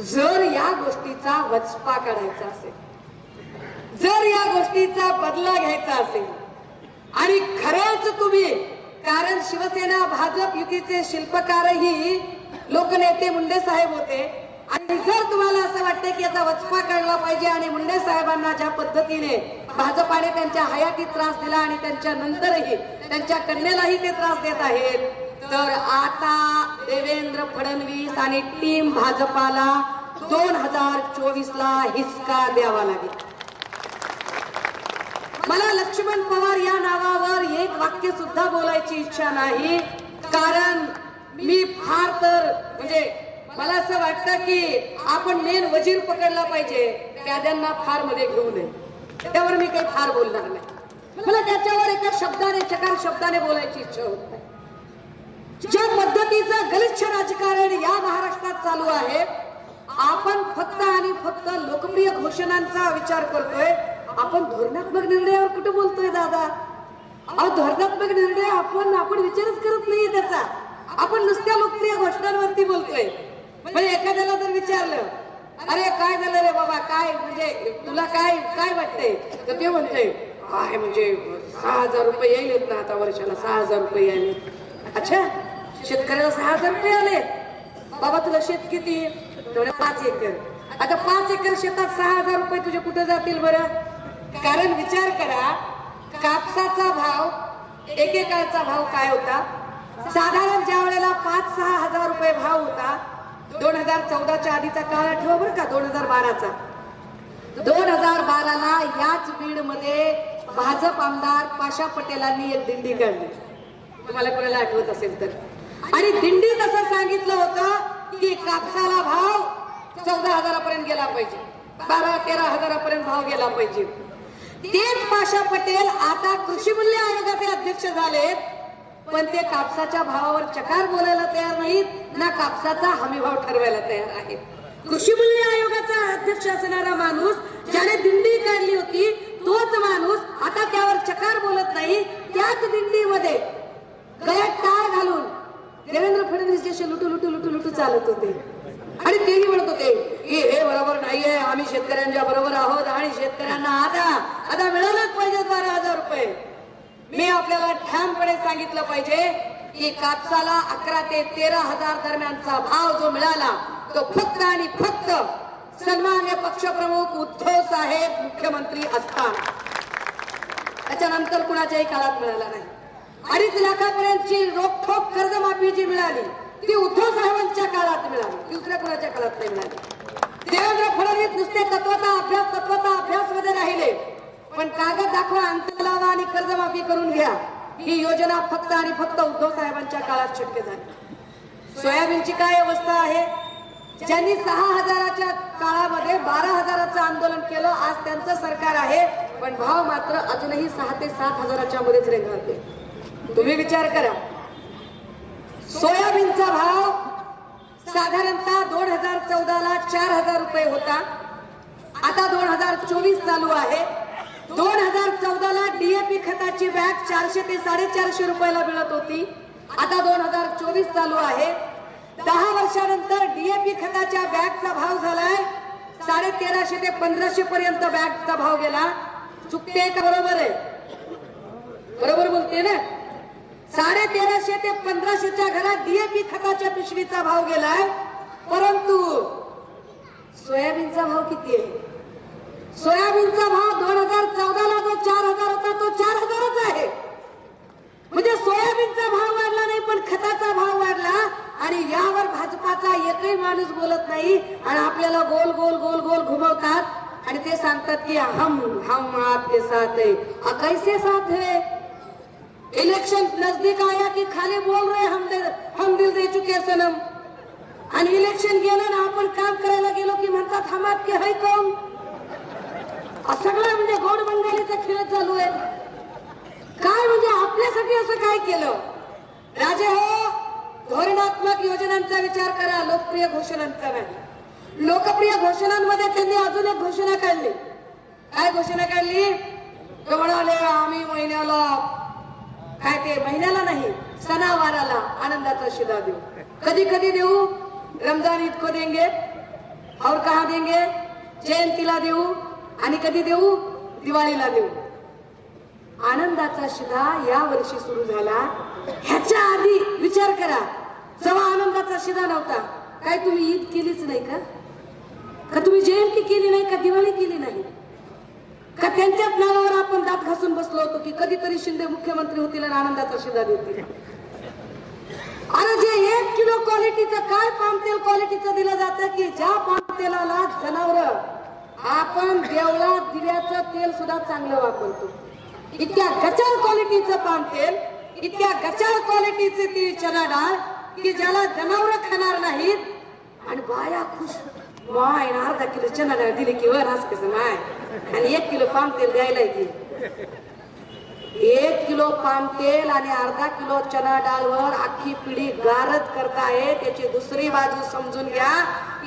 जर या गोष्टीचा वचपा काढायचा असेल, जर या गोष्टीचा बदला घ्यायचा असेल आणि खरंच तुम्ही, कारण शिवसेना भाजप युतीचे शिल्पकारही लोकनेते मुंडे साहेब होते, आणि जर तुम्हाला असं वाटतं की याचा वचपा काढला पाहिजे आणि मुंडे साहेबांना ज्या पद्धतीने भाजपाने त्यांच्या हयातीत त्रास दिला आणि त्यांच्या नंतरही त्यांच्या कन्येलाही ते त्रास देत आहेत, तर आता देवेंद्र फडणवीस आणि टीम भाजपाला 2024 ला हिसका द्यावा लागेल. मला लक्ष्मण पवार या नावावर एक वाक्य सुद्धा बोलायची इच्छा नाही, कारण मी फार तर म्हणजे मला असं वाटतं की आपण मेन वजीर पकडला पाहिजे, प्याद्यांना फार मध्ये घेऊ नये. त्यावर मी काही फार बोलणार नाही. मला त्याच्यावर एका शब्दाने, चकार शब्दाने बोलायची इच्छा होत नाही. ज्या पद्धतीचं गलिच्छ राजकारण या महाराष्ट्रात चालू आहे, आपण फक्त आणि फक्त लोकप्रिय घोषणांचा विचार करतोय. आपण धोरणात्मक निर्णयावर कुठे बोलतोय दादा? अहो, धोरणात्मक निर्णय आपण विचारच करत नाहीये त्याचा. आपण नुसत्या लोकप्रिय घोषणांवरती बोलतोय. म्हणजे एखाद्याला जर विचारलं, अरे काय झालं रे बाबा, काय म्हणजे तुला काय काय वाटतंय, तर ते म्हणतोय काय म्हणजे 6,000 रुपये येईल ना आता वर्षाला, 6,000 रुपये यायले. अच्छा, शेतकऱ्याला 6,000 रुपये आले. बाबा तुला शेत किती? 5 एकर. आता 5 एकर शेतात 6,000 रुपये तुझे कुठे जातील बरं? कारण विचार करा, कापसाचा भाव एकेकाळचा भाव काय होता? साधारण ज्या वेळेला 5-6 हजार रुपये भाव होता, 2014च्या आधीचा काळ आठवा बरं का, 2012चा. 2012 ला याच बीड मध्ये भाजप आमदार पाशा पटेलांनी एक दिंडी काढली, तुम्हाला कोणाला आठवत असेल तर. आणि दिंडीत असं सांगितलं होतं की कापसाला भाव 14,000 पर्यंत गेला पाहिजे, 12-13 हजारापर्यंत भाव गेला पाहिजे. तेच पाशा पटेल आता कृषी मूल्य आयोगाचे अध्यक्ष झालेत, पण ते कापसाच्या भावावर चकार बोलायला तयार नाहीत, ना कापसाचा हमीभाव ठरवायला तयार आहेत. कृषी मूल्य आयोगाचा अध्यक्ष असणारा माणूस ज्याने दिंडी काढली होती, तोच माणूस आता त्यावर चकार बोलत नाही. त्याच दिंडीमध्ये गळ्यात टाळ घालून देवेंद्र फडणवीस जसे लुटू लुटू लुटू लुटू चालत होते, आणि तेही म्हणत होते की हे बरोबर नाहीये, आम्ही शेतकऱ्यांच्या बरोबर आहोत आणि शेतकऱ्यांना आता मिळालंच पाहिजे 12,000 रुपये. मी आपल्याला ठामपणे सांगितलं पाहिजे की कापसाला 11 ते 13 हजार दरम्यानचा भाव जो मिळाला, तो फक्त आणि फक्त सन्मान्य पक्षप्रमुख उद्धव साहेब मुख्यमंत्री असताना, त्याच्यानंतर कुणाच्याही काळात मिळाला नाही. 2.5 लाखापर्यंतची रोखठोक कर्जमाफी जी मिळाली ती उद्धव साहेबांच्या काळात मिळाली, दुसऱ्या कुणाच्या काळात नाही मिळाली. देवेंद्र फडणवीस नुसते तत्वता अभ्यास मध्ये राहिले, पण कागद दाखवा, अंक लावा आणि कर्जमाफी करून घ्या, ही योजना फक्त आणि फक्त उद्धव साहेबांच्या काळात शक्य झाली. सोयाबीनची काय अवस्था आहे? ज्यांनी 6,000च्या काळामध्ये 12,000चं आंदोलन केलं, आज त्यांचं सरकार आहे, पण भाव मात्र अजूनही 6 ते 7 हजाराच्या मध्येच रेंगाळते. तुम्ही विचार करा, सोयाबीनचा भाव साधारणतः 2014 ला 4,000 रुपये होता, आता 2024 चालू आहे. 2014 ला डीएपी खताची बॅग 400 ते 450 रुपयाला मिळत होती, आता 2024 चालू आहे. 10 वर्षानंतर डीएपी खताच्या बॅगचा भाव झालाय 1350 ते 1500 पर्यंत बॅगचा भाव गेला. चुकते का बरोबर आहे? बरोबर बोलते ना. 1350 ते 1500च्या घरात डीएपी खताच्या पिशवीचा भाव गेलाय, परंतु सोयाबीनचा भाव किती आहे? सोयाबीनचा भाव 2014 ला जो 4,000 होता तो 4,000च आहे. म्हणजे सोयाबीनचा भाव वाढला नाही, पण खताचा भाव वाढला. आणि यावर भाजपाचा एकही माणूस बोलत नाही, आणि आपल्याला गोल गोल गोल गोल घुमवतात आणि ते सांगतात की हम आपके साथ है. कैसे साथ है? इलेक्शन नजदीक आया की खाली बोल रहे हम दिल दे चुके सनम, आणि इलेक्शन गेलं ना आपण काम करायला गेलो की म्हणतात हम आपके है कौन. सगळं म्हणजे गोड बंगालीचा खेळ चालू आहे. काय म्हणजे आपल्यासाठी असं काय केलं? राजे हो, धोरणात्मक योजनांचा विचार करा, लोकप्रिय घोषणांचा नाही. लोकप्रिय घोषणांमध्ये त्यांनी अजून एक घोषणा काढली. काय घोषणा काढली? ते म्हणाले आम्ही महिन्याला, काय ते महिन्याला नाही, सणावाराला आनंदाचा शिदा देऊ. कधी कधी देऊ? रमजान ईद को देंगे, और कहा देंगे? जयंतीला देऊ आणि कधी देऊ? दिवाळीला देऊ. आनंदाचा शिधा या वर्षी सुरू झाला. ह्याच्या आधी विचार करा, जेव्हा आनंदाचा शिधा नव्हता, काय तुम्ही ईद केलीच नाही का? का तुम्ही जयंती केली नाही का? दिवाळी केली नाही का? त्यांच्याच नावावर आपण दात घासून बसलो होतो की कधीतरी शिंदे मुख्यमंत्री होतील आणि आनंदाचा शिधा देतील. अरे जे 1 किलो क्वालिटीचं काय पाम तेल क्वालिटीचं दिलं जातं की ज्या पाम तेलाला जनावर आपण देवळात दिव्याचं तेल सुद्धा चांगलं वापरतो. इतक्या गचाळ क्वालिटीचं पाम तेल, इतक्या गचाळ क्वालिटीचे ती चना डाळ की ज्याला जनावर खाणार नाहीत आणि बाया खुश. माय अर्धा किलो चना डाळ दिली की वर असं कसं माय, आणि 1 किलो पाम तेल द्यायला की 1 किलो पाम तेल आणि अर्धा किलो चना डाळवर अख्खी पिढी गारद करताय. त्याची दुसरी बाजू समजून घ्या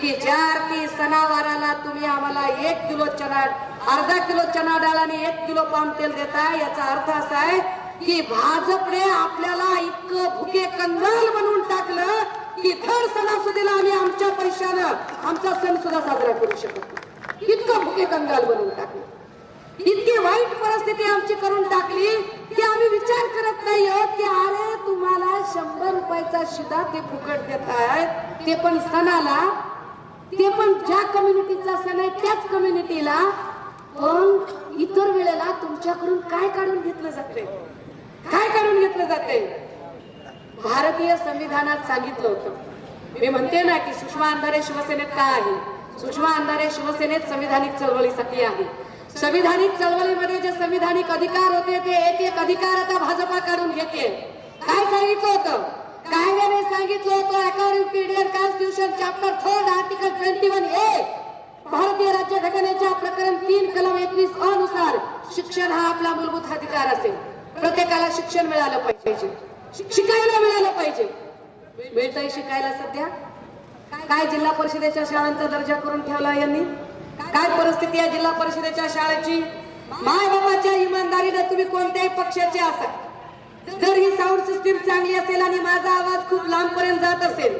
की ज्या अर्थी सणावाराला तुम्ही आम्हाला 1 किलो चना, अर्धा किलो चना डाळ आणि 1 किलो पाम तेल देताय, याचा अर्थ असा आहे की भाजपने आपल्याला इतकं भुके कंगाल बनवून टाकलं की धड सणासुदीला आम्ही आमच्या पैशानं आमचा सण सुद्धा साजरा करू शकत नाही. इतकं भुके कंगाल बनवून टाकलं, इतकी वाईट परिस्थिती आमची करून टाकली की आम्ही विचार करत नाही आहोत की अरे तुम्हाला 100 रुपयाचा शिधा ते फुकट देत आहेत, ते पण सणाला, ते पण ज्या कम्युनिटीचा सण आहे त्याच कम्युनिटीला. पण इतर वेळेला तुमच्याकडून काय काढून घेतलं जाते? काय काढून घेतलं जाते? भारतीय संविधानात सांगितलं होतं, मी म्हणते ना की सुषमा अंधारे शिवसेनेत काय आहे? सुषमा अंधारे शिवसेनेत संविधानिक चळवळीसाठी आहे. संविधानिक चळवळीमध्ये जे संविधानिक अधिकार होते ते एक एक अधिकार आता भाजपा काढून घेते. काय सांगितलं होतं? कायद्याने सांगितलं होतं according to Indian constitution chapter 3 article 21A, भारतीय राज्यघटनेच्या प्रकरण 3 कलम 21 अनुसार शिक्षण हा आपला मूलभूत अधिकार असेल. प्रत्येकाला शिक्षण मिळालं पाहिजे, शिकायला मिळालं पाहिजे. मिळतंय शिकायला सध्या? काय जिल्हा परिषदेच्या शाळांचा दर्जा करून ठेवला यांनी? काय परिस्थिती आहे जिल्हा परिषदेच्या शाळेची? माय बाबाच्या इमानदारीने तुम्ही कोणत्याही पक्षाचे असा, जर ही साऊंड सिस्टीम चांगली असेल आणि माझा आवाज खूप लांबपर्यंत जात असेल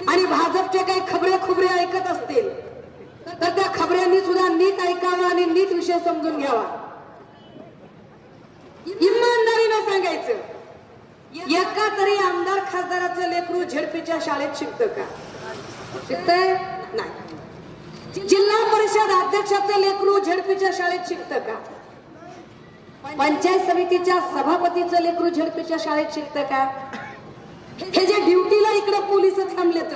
आणि भाजपचे काही खबरे ऐकत असतील तर त्या खबऱ्यांनी सुद्धा नीट ऐकावा आणि नीट विषय समजून घ्यावा. इमानदारीनं सांगायचं, एका तरी आमदार खासदाराचं लेकरू झेडपीच्या शाळेत शिकतं का? शिकतंय? नाही. जिल्हा परिषद अध्यक्षाचं लेकरू झेडपीच्या शाळेत शिकतं का? पंचायत समितीच्या सभापतीचं लेकरू झेडपीच्या शाळेत शिकतं का? हे जे ड्युटीला इकडे पोलीस थांबलेत,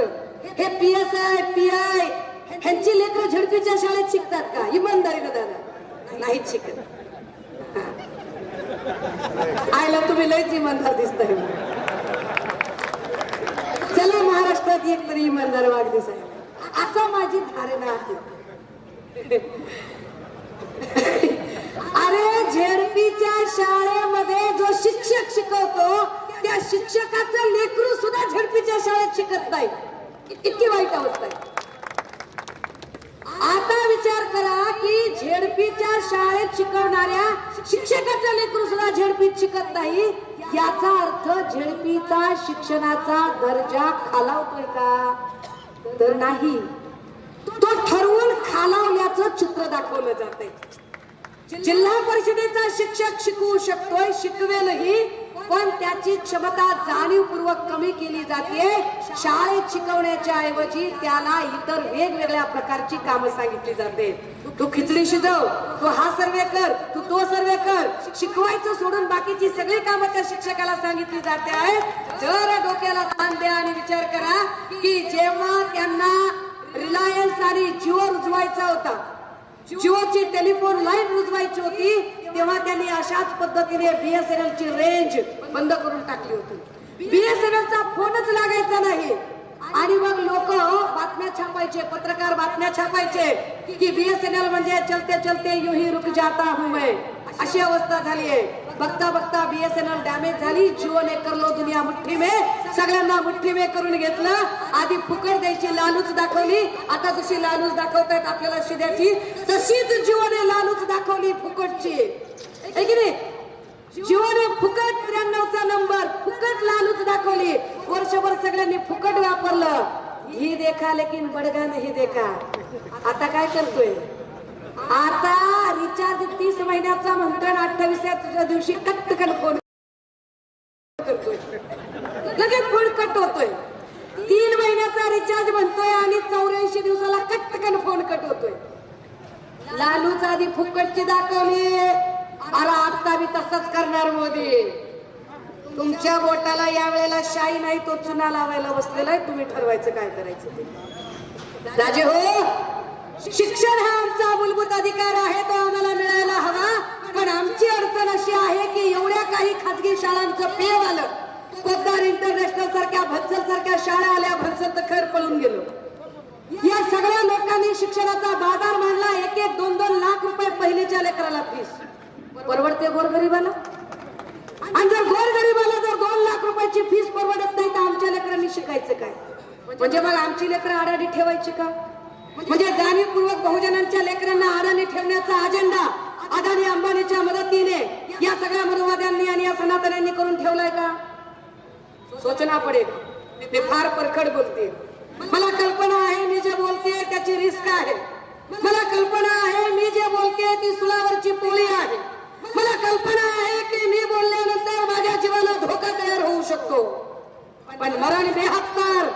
हे PSI PI ह्यांची लेकरं झेडपीच्या शाळेत शिकतात का? इमानदारीनं दादा, नाहीच शिकत. आयला तुम्ही लयच इमानदार दिसताय. चला महाराष्ट्रात एक तरी इमानदार वाढदिवस आहे असं माझी धारणा आहे. अरे झेडपीच्या शाळेमध्ये जो शिक्षक शिकवतो त्या शिक्षकाचं लेकरू सुद्धा झेडपीच्या शाळेत शिकत नाही. इतकी वाईट अवस्था आहे. आता विचार करा की झेडपीच्या शाळेत शिकवणाऱ्या शिक्षकाचं लेकरू सुद्धा झेडपीत शिकत नाही, याचा अर्थ झेडपीचा शिक्षणाचा दर्जा खालावतोय का? तर नाही. तो ठरवून खालावल्याचं चित्र दाखवलं जातंय. जिल्हा परिषदेचा शिक्षक शिकवू शकतोय, शिकवेलही, पण त्याची क्षमता जाणीवपूर्वक कमी केली जाते. शाळेत शिकवण्याच्या ऐवजी त्याला इतर वेगवेगळ्या प्रकारची कामं सांगितली जाते. तू खिचडी शिजव, तू हा सर्वे कर, तू तो सर्वे कर. शिकवायचं सोडून बाकीची सगळी कामं त्या शिक्षकाला सांगितली जाते आहे. जर डोक्याला ताण द्या आणि विचार करा की जेव्हा त्यांना रिलायन्स आणि जिओ रुजवायचा होता, जिओची टेलिफोन लाईन रुजवायची होती, तेव्हा त्यांनी अशाच पद्धतीने BSNL ची रेंज बंद करून टाकली होती. BSNL चा फोनच लागायचा नाही आणि मग लोक बातम्या छापायचे, पत्रकार बातम्या छापायचे की BSNL म्हणजे चलते चलते यूं ही रुक जाता हूं मैं, अशी अवस्था झाली आहे. बघता बघता BSNL डॅमेज झाली. जिओने करलो दुनिया मुठ्ठी में, सगळ्यांना मुठ्ठी में करून घेतलं. आधी फुकट द्यायची लालूच दाखवली, आता जशी लालूच दाखवतायत आपल्याला शिद्याची, तशीच जिओने लालूच दाखवली फुकटची, है की नाही? जिओने फुकट 93चा नंबर, फुकट लालूच दाखवली. वर्षभर सगळ्यांनी फुकट वापरलं. ही देखा लेकिन बडगा नाही देखा. आता काय करतोय, आता रिचार्ज 30 महिन्याचा म्हणतोय, 28व्या दिवशी कटकन फोन करतोय, लगेच फोन कट होतोय. 3 महिन्याचा रिचार्ज म्हणतोय आणि 84 दिवसाला कटकन फोन कट होतोय. लालूच आधी फुकटची दाखवली, अरे आता बी तसंच करणार मोदी. तुमच्या बोटाला या वेळेला शाई नाही, तो चुना लावायला बसलेला आहे. तुम्ही ठरवायचं काय करायचं ते. राजे हो, शिक्षण हा आमचा मूलभूत अधिकार आहे, तो आम्हाला मिळायला हवा. पण आमची अडचण अशी आहे की एवढ्या काही खाजगी शाळांचं पेव आलं, पोद्दार इंटरनॅशनल सारख्या भत्सल सारख्या शाळा आल्या, भत्सल तर खर पळून गेलो. या सगळ्या लोकांनी शिक्षणाचा बाजार मांडला. 1-1, 2-2 लाख रुपये पहिलीच्या लेकराला फीस. परवडते गोरगरीबाला? आणि जर गोरगरीबाला जर 2 लाख रुपयाची फीस परवडत नाही तर आमच्या लेकरांनी शिकायचं काय? म्हणजे मग आमची लेकरं आडाणी ठेवायची का? म्हणजे जाणीवपूर्वक बहुजनांच्या लेकरांना आडाणी ठेवण्याचा अजेंडा अदानी अंबानीच्या मदतीने या सगळ्या मनुवाद्यांनी आणि या सनातन्यांनी करून ठेवलाय का? सोचना पडेल. ते फार परखड बोलते. मला कल्पना आहे मी जे बोलते त्याची रिस्क आहे. मला कल्पना आहे मी जे बोलते ती सुलावरची पोळी आहे. मला कल्पना आहे की मी बोलल्यानंतर माझ्या जीवाला धोका तयार होऊ शकतो. पण मरण बेहत्तर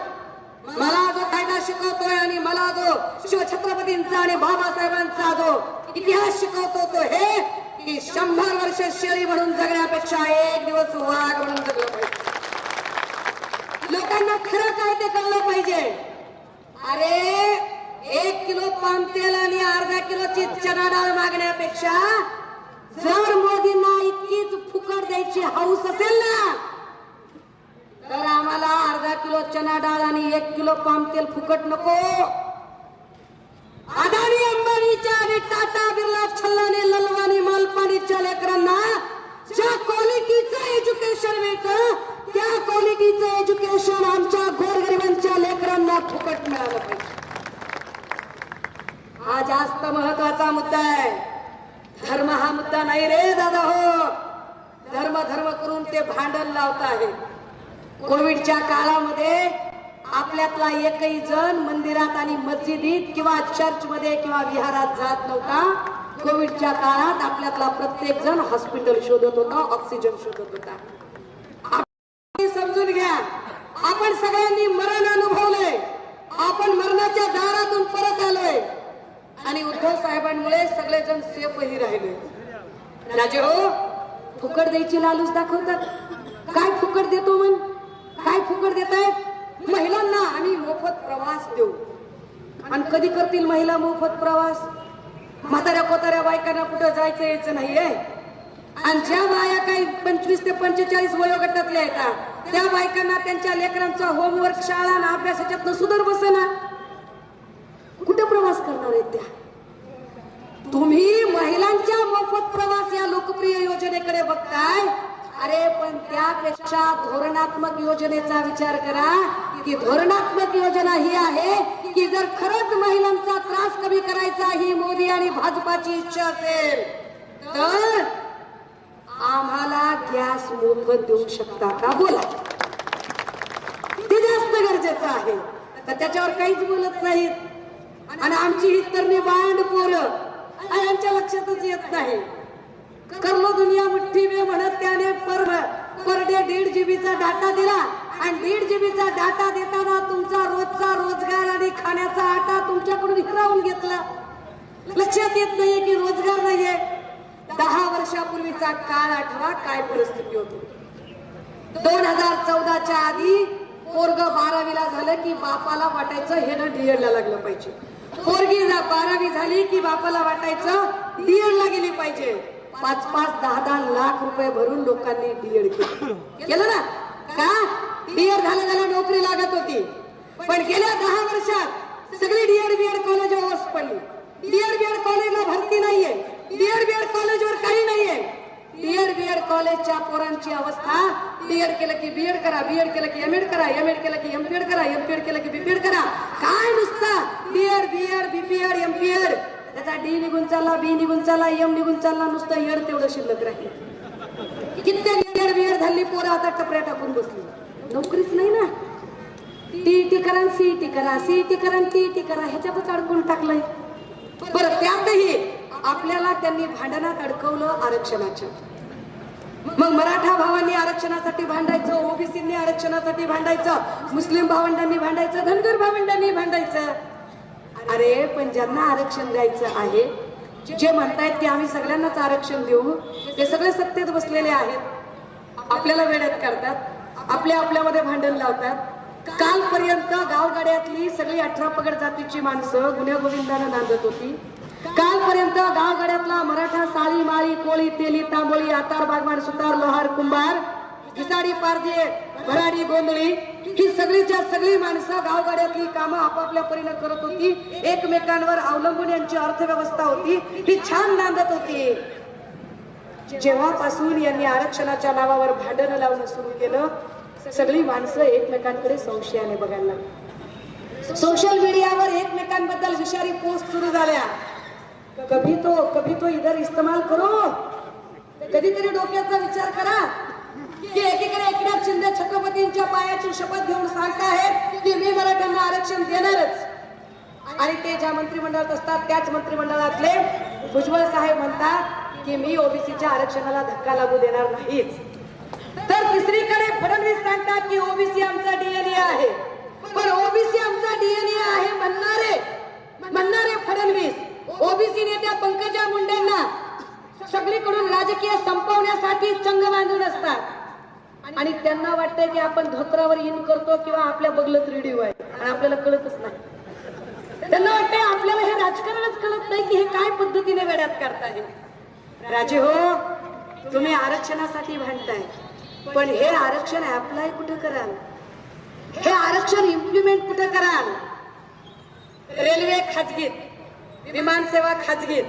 मला जो कायदा शिकवतोय आणि मला जो शिवछत्रपतींचा आणि बाबासाहेबांचा जो इतिहास शिकवतो तो हे की 100 वर्ष शेळी म्हणून जगण्यापेक्षा 1 दिवस वाघ म्हणून जगलं पाहिजे. लोकांना खरं काय ते कळलं पाहिजे. अरे 1 किलो पाम तेल आणि अर्धा किलोची चणा डाळ मागण्यापेक्षा जर मोदींना इतकीच फुकट द्यायची हौस असेल ना तर आम्हाला अर्धा किलो चणा डाळ आणि 1 किलो पाम तेल फुकट नको. अदानी अंबानीच्या आणि टाटा बिर्ला छल्लानी ललवानी मालपानीच्या लेकरांना ज्या क्वालिटीचं एज्युकेशन मिळतं त्या क्वालिटीचं एज्युकेशन आमच्या गोरगरिबांच्या लेकरांना फुकट मिळालं पाहिजे. हा जास्त महत्वाचा मुद्दा आहे. धर्म हा मुद्दा नाही रे दादा हो. धर्म करून ते भांडण लावत आहे. कोविडच्या काळामध्ये आपल्यातला एकही जण मंदिरात आणि मस्जिदीत किंवा चर्च मध्ये किंवा विहारात जात नव्हता. कोविडच्या काळात आपल्यातला प्रत्येक जण हॉस्पिटल शोधत होता, ऑक्सिजन शोधत होता. समजून घ्या, आपण सगळ्यांनी मरण अनुभवलंय. आपण मरणाच्या दारातून परत आलोय आणि उद्धव साहेबांमुळे सगळेजण सेफही राहिले. राजे हो, फुकट द्यायची लालूच दाखवतात. काय फुकट देतो म्हण? काय फुकट देतायत? महिलांना आम्ही मोफत प्रवास देऊ. आणि कधी करतील महिला मोफत प्रवास? म्हाताऱ्या कोताऱ्या बायकांना कुठं जायचं यायचं नाहीये. आणि ज्या बाया काही 25 ते 45 वयोगटातल्या येतात त्या बायकांना त्यांच्या लेकरांचा होमवर्क शाळा आणि अभ्यासाच्यातनं सुधार बसेना. कुठं प्रवास करणार आहेत त्या? तुम्ही महिलांच्या मोफत प्रवास या लोकप्रिय योजनेकडे बघताय. अरे पण त्यापेक्षा धोरणात्मक योजनेचा विचार करा की धोरणात्मक योजना ही आहे की जर खरंच महिलांचा त्रास कमी करायचा ही मोदी आणि भाजपाची इच्छा असेल तर आम्हाला गॅस मोफत देऊ शकता का? बोला. ते जास्त गरजेचं आहे. तर त्याच्यावर काहीच बोलत नाहीत. आणि आमची ही तरणी बांड पोरं यांच्या लक्षातच येत नाही. करलो दुनिया मुठ्ठी में म्हणत त्याने पर डे 1.5 GB चा डाटा दिला आणि 1.5 GB चा डाटा देताना तुमचा रोजचा रोजगार आणि खाण्याचा आटा तुमच्याकडून हिरावून घेतला. लक्षात येत नाहीये की रोजगार नाहीये. 10 वर्षापूर्वीचा काळ आठवा, काय परिस्थिती होती. 2014च्या आधी पोरग 12वीला झालं की बापाला वाटायचं हे ना DED ला लागलं पाहिजे. पोरगी 12वी झाली की बापाला वाटायचं DED ला गेली पाहिजे. 5-5, 10-10 लाख रुपये भरून लोकांनी DED केलं ना. का? DED झालं नोकरी लागत होती. पण गेल्या 10 वर्षात सगळी DED कॉलेज ओस पडली. DED कॉलेजला भरती नाहीये. DED कॉलेजवर काही नाहीये. DED कॉलेजच्या पोरांची अवस्था DED केलं की BED करा, BED केलं की MAD करा, MAD केलं की MPED करा, MPED केलं की BPED करा. काय नुसता DED, BED, BPED, MPED. त्याचा D निघून चालला, B निघून चालला, M निघून चालला, नुसतं येड तेवढं शिल्लक राहील. कित्येक DED झाली पोरं आता टपऱ्या टाकून बसली. नोकरीच नाही ना. टीटी करा सीटी करा, सीटी करा टीटी करा, ह्याच्यातच अडकून टाकलंय. बरं, त्यातही आपल्याला त्यांनी भांडणात अडकवलं आरक्षणाच्या. मग मराठा भावांनी आरक्षणासाठी भांडायचं, ओबीसींनी आरक्षणासाठी भांडायचं, मुस्लिम भावंडांनी भांडायचं, धनगर भावंडांनी भांडायचं. अरे पण ज्यांना आरक्षण द्यायचं आहे, जे म्हणतायत की आम्ही सगळ्यांनाच आरक्षण देऊ, ते सगळे सत्तेत बसलेले आहेत. आपल्याला वेड्यात काढतात, आपल्यामध्ये भांडण लावतात. कालपर्यंत गावगाड्यातली सगळी 18 पगड जातीची माणसं गुण्यागोविंदानं नांदत होती. कालपर्यंत गावगाड्यातला मराठा साळी माळी कोळी तेली तांबोळी आतार बागवान सुतार लोहार कुंभार घिसाडी पारधी भराडी गोंधळी ही सगळीच्या सगळी माणसं गावगाड्यातली कामं आपापल्या परीने करत होती. एकमेकांवर अवलंबून यांची अर्थव्यवस्था होती, ही छान नांदत होती. जेव्हापासून यांनी आरक्षणाच्या नावावर भांडण लावणं सुरू केलं, सगळी माणसं एकमेकांकडे संशयाने बघायला लागली. सोशल मीडियावर एकमेकांबद्दल विषारी पोस्ट सुरू झाल्या. कभी तो इधर इस्तेमाल करो. कधीतरी डोक्याचा विचार करा की एकीकडे एकनाथ शिंदे छत्रपतींच्या पायाची शपथ घेऊन सांगतायत की मी मराठ्यांना आरक्षण देणारच, आणि ते ज्या मंत्रिमंडळात असतात त्याच मंत्रिमंडळातले भुजबळ साहेब म्हणतात की मी ओबीसीच्या आरक्षणाला धक्का लागू देणार नाहीच. तर तिसरीकडे फडणवीस सांगतात की ओबीसी आमचा डीएनए आहे. पण ओबीसी आमचा डीएनए आहे म्हणणारे फडणवीस ओबीसी नेत्या पंकजा मुंडेंना सगळीकडून राजकीय संपवण्यासाठी चंग बांधून असतात, आणि त्यांना वाटतंय की आपण धोत्रावर इन करतो किंवा आपल्या बगलत रेडिओ आहे आणि आपल्याला कळतच नाही. त्यांना वाटतंय आपल्याला हे राजकारणच कळत नाही की हे काय पद्धतीने वेड्यात करताय. राजे हो, तुम्ही आरक्षणासाठी भांडताय, पण हे आरक्षण अप्लाय कुठे कराल? हे आरक्षण इम्प्लिमेंट कुठे कराल? रेल्वे खाजगीत, विमानसेवा खाजगीत,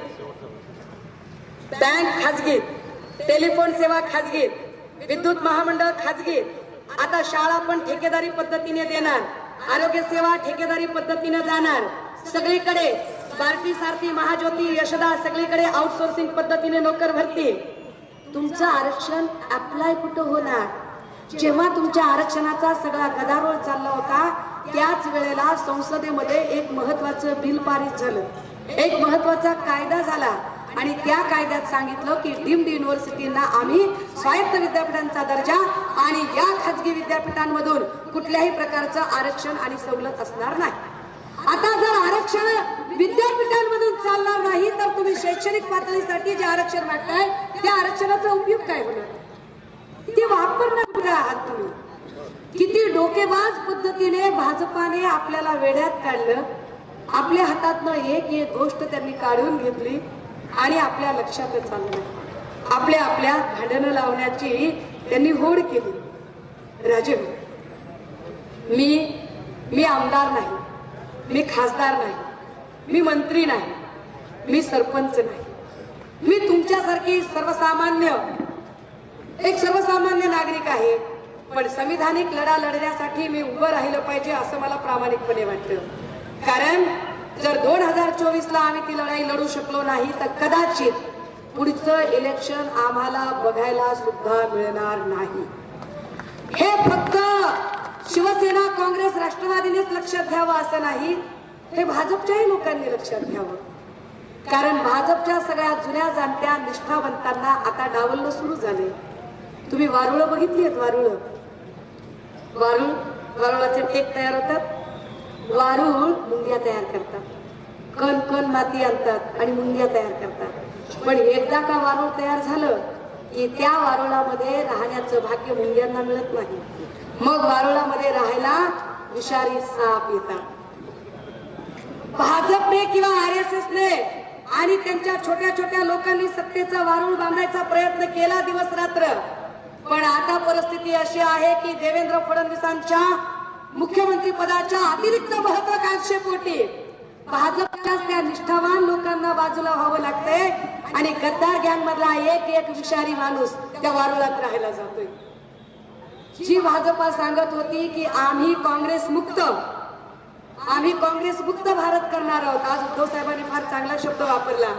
बँक खाजगीत, टेलिफोन सेवा खाजगीत, विद्युत महामंडळ खाजगीत, आता शाळा पण ठेकेदारी पद्धतीने देणार, आरोग्य सेवा ठेकेदारी पद्धतीने जाणार. सगळीकडे भारती सारथी महाज्योती यशदा सगळीकडे आउटसोर्सिंग पद्धतीने नोकर भरती. तुमचं आरक्षण अप्लाय कुठं होणार? जेव्हा तुमच्या आरक्षणाचा सगळा गदारोळ चालला होता, त्याच वेळेला संसदेमध्ये एक महत्वाचं बिल पारित झालं, एक महत्वाचा कायदा झाला, आणि त्या कायद्यात सांगितलं की डीम्ड युनिव्हर्सिटींना आम्ही स्वायत्त विद्यापीठांचा दर्जा आणि या खाजगी विद्यापीठांमधून कुठल्याही प्रकारचं आरक्षण आणि सवलत असणार नाही. आता जर आरक्षण विद्यापीठांमधून चालणार नाही, तर तुम्ही शैक्षणिक पातळीसाठी जे आरक्षण मागताय त्या आरक्षणाचा उपयोग काय होणार? ते वापरणार कुठे आहात तुम्ही? किती डोकेबाज पद्धतीने भाजपाने आपल्याला वेड्यात काढलं. आपल्या हातातनं एक गोष्ट त्यांनी काढून घेतली आणि आपल्या लक्षातच आलं नाही. आपल्या भांडणं लावण्याची त्यांनी होड केली. राजे, मी आमदार नाही, मी खासदार नाही, मी मंत्री नाही, मी सरपंच नाही, मी तुमच्यासारखी एक सर्वसामान्य नागरिक आहे. पण संविधानिक लढा लढण्यासाठी मी उभं राहिलं पाहिजे असं मला प्रामाणिकपणे वाटतं. कारण जर 2024ला आम्ही ती लढाई लढू शकलो नाही, तर कदाचित पुढचं इलेक्शन आम्हाला बघायला सुद्धा मिळणार नाही. हे फक्त शिवसेना काँग्रेस राष्ट्रवादीनेच लक्षात घ्यावं असं नाही, हे भाजपच्याही लोकांनी लक्षात घ्यावं. कारण भाजपच्या सगळ्या जुन्या जाणत्या निष्ठावंतांना आता डावलणं सुरू झाले. तुम्ही वारुळ बघितली आहेत? वारुळाचे टेक तयार होतात, वारुळ मुंग्या तयार करतात, कण माती आणतात आणि मुंग्या तयार करतात. पण एकदा का वारुळ तयार झालं की त्या वारुळामध्ये राहण्याचं भाग्य मुंग्यांना मिळत नाही. मग वारुळामध्ये राहायला विषारी साप येतात. भाजपने किंवा RSSने आणि त्यांच्या छोट्या लोकांनी सत्तेचा वारुळ बांधायचा प्रयत्न केला दिवस रात्र. पण आता परिस्थिती अशी आहे की देवेंद्र फडणवीसांच्या मुख्यमंत्री पदाच्या अतिरिक्त महत्वाकांक्षेपोटी भाजपच्या त्या निष्ठावान लोकांना बाजूला व्हावं लागतंय आणि गद्दार गँग मधला एक विषारी माणूस त्या वारुळात राहायला जातोय. जी भाजपा सांगत होती की आम्ही काँग्रेस मुक्त भारत करणार आहोत, आज उद्धव साहेबांनी फार चांगला शब्द वापरला,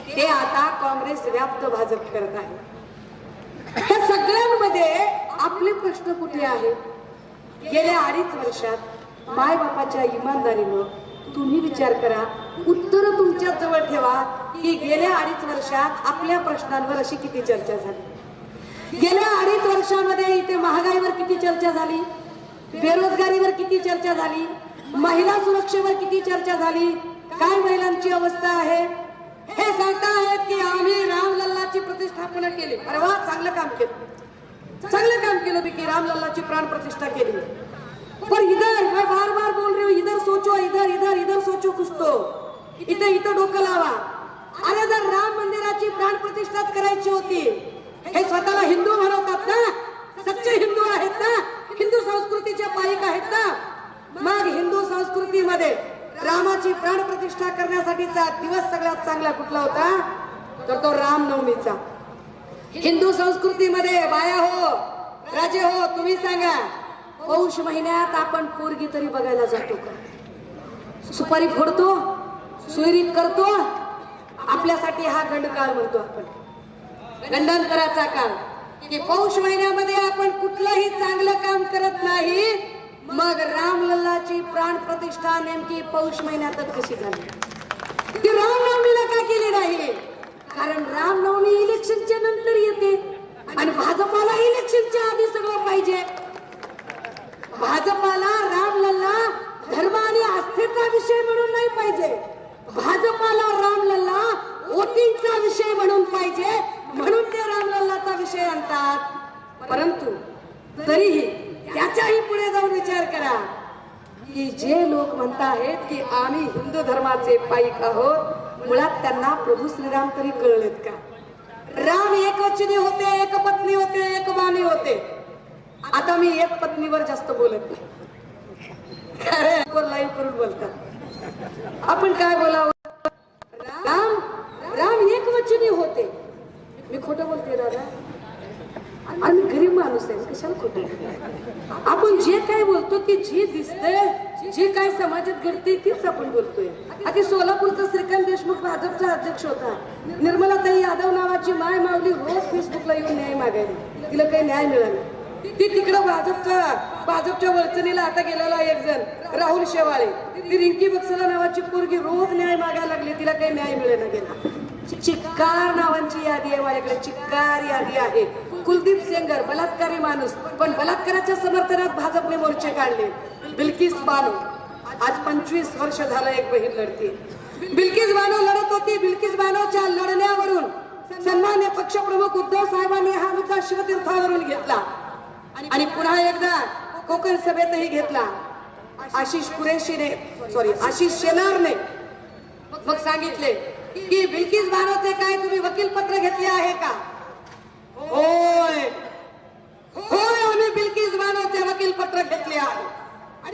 ते आता काँग्रेस व्याप्त भाजप करत आहे. या सगळ्यांमध्ये आपले प्रश्न कुठे आहेत? गेल्या 2.5 वर्षात माय बापाच्या इमानदारीनं तुम्ही विचार करा, उत्तर तुमच्या जवळ ठेवा की गेल्या 2.5 वर्षात आपल्या प्रश्नांवर अशी किती चर्चा झाली. गेल्या 2.5 वर्षामध्ये इथे महागाईवर किती चर्चा झाली, बेरोजगारीवर किती चर्चा झाली, महिला सुरक्षेवर किती चर्चा झाली, काय महिलांची अवस्था आहे. हे सांगतायत की आम्ही रामलल्लाची प्रतिष्ठापना केली. अरे वा, चांगलं काम केलं, चांगलं काम केलं की रामलल्लाची प्राण प्रतिष्ठा केली. पर इधर मैं बार बार बोल रही हूँ, इधर सोचो, इधर इधर इधर सोचो कुछ तो. इथं इथं डोकं लावा. अरे जर राम मंदिराची प्राण प्रतिष्ठाच करायची होती, हे स्वतःला हिंदू म्हणवतात ना, सच्चे हिंदू आहेत ना, हिंदू संस्कृतीचे पाईक आहेत ना, मग हिंदू संस्कृतीमध्ये रामाची प्राण प्रतिष्ठा करण्यासाठीचा दिवस सगळ्यात चांगला कुठला होता, तर तो रामनवमीचा. हिंदू संस्कृतीमध्ये बाया हो, राजे हो, तुम्ही सांगा, पौष महिन्यात आपण पोरगी तरी बघायला जातो का? सुपारी फोडतो, सुईरीत करतो. आपल्यासाठी हा गंडकाळ म्हणतो आपण, गंडांतराचा काळ, की पौष महिन्यामध्ये आपण कुठलंही चांगलं काम करत नाही. मग रामलल्लाची प्राण प्रतिष्ठा नेमकी पौष महिन्यातच कशी झाली? ती रामनवमीला का केली नाही? कारण रामनवमी इलेक्शनच्या नंतर येते आणि भाजपाला इलेक्शनच्या आधी सगळं पाहिजे. भाजपाला रामलल्ला धर्म आणि आस्थेचा विषय म्हणून नाही पाहिजे, भाजपाला रामलल्ला वोटिंगचा विषय म्हणून पाहिजे, म्हणून ते रामलल्लाचा विषय आणतात. परंतु तरीही त्याच्याही पुढे जाऊन विचार करा की जे लोक म्हणतात की आम्ही हिंदू धर्माचे पाईक आहोत, मुळात त्यांना प्रभू श्रीराम तरी कळलेत का? राम एकवचनी होते, एक पत्नी होते, एक बाणी होते. आता मी एक पत्नीवर जास्त बोलत नाही, लाईव्ह करून बोलतात. आपण काय बोलावं? राम राम एकवचनी होते. मी खोटं बोलते दादा? आम्ही गरीब माणूस आहे, कशाला खोटं? आपण जे काय बोलतो की जे दिसतंय, जे काय समाजात घडते तेच आपण बोलतोय. आता सोलापूरचा श्रीकांत देशमुख भाजपचा अध्यक्ष होता. निर्मलाताई यादव नावाची माय माऊली रोज फेसबुकला येऊन न्याय मागायला, तिला काही न्याय मिळाला. ती तिकडं भाजपच्या वळचणीला आता गेलेला एक जण राहुल शेवाळे, ती रिंकी बक्सला नावाची पोरगी रोज न्याय मागायला लागली, तिला काही न्याय मिळेना गेला. चिक्कार नावांची यादी आहे माझ्याकडे, चिक्कार यादी आहे. कुलदीप सेंगर बलात्कारी माणूस, पण बलात्काराच्या समर्थनात भाजपने मोर्चे काढले. बिल्किस बानो, आज 25 वर्ष झालं एक बहीण लढते. बिल्किस बानो लढत होती. बिल्किस बानोच्या लढण्यावरून सन्मान्य पक्षप्रमुख उद्धव साहेबांनी हा मुद्दा शिवतीर्थावरून घेतला आणि पुन्हा एकदा कोकण सभेतही घेतला. आशिष शेलारने मग सांगितले की बिल्किस बानोचे काय तुम्ही वकील पत्र घेतले आहे का? होय होय, आम्ही बिल्किस बानोचे वकील पत्र घेतले आहे.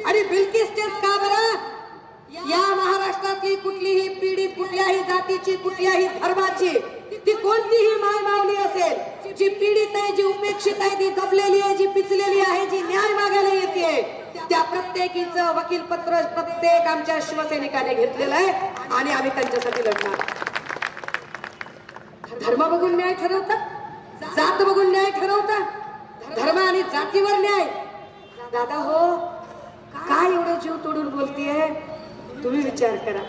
आणि बिल्किसचेच का बरं? या महाराष्ट्रातली कुठलीही पीडित, कुठल्याही जातीची, कुठल्याही धर्माची, ती कोणतीही माय मावली असेल, जी पीडित आहे, जी उपेक्षित आहे, जी दबलेली आहे, जी पिचलेली आहे, जी न्याय मागायला येते, त्या प्रत्येकीचं वकील पत्र प्रत्येक आमच्या शिवसैनिकाने घेतलेलं आहे आणि आम्ही त्यांच्यासाठी लढणार. धर्म बघून न्याय ठरवतात, जात बघून न्याय ठरवतात, धर्म आणि जातीवर न्याय. दादा हो, काय एवढं जीव तोडून बोलतीये? तुम्ही विचार करा.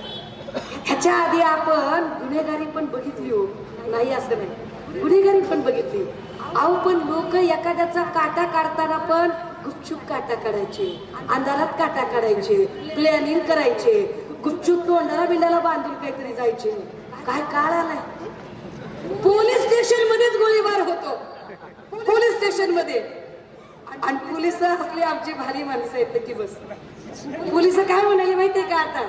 ह्याच्या आधी आपण गुन्हेगारी पण बघितली हो, नाही असं नाही, गुन्हेगारी पण बघितली. अहो पण लोक एखाद्याचा काटा काढताना पण गुपचूप काटा काढायचे, अंधारात काटा काढायचे, प्लॅनिंग करायचे, गुपचूप तोंडाला बिंडाला बांधून काहीतरी जायचे. काय काळ आलाय? पोलीस स्टेशन मध्येच गोळीबार होतो, पोलीस स्टेशन मध्ये. आणि पोलिस आपली आमची भारी माणसं आहेत की बस. पोलिस काय म्हणाले माहितीये का? आता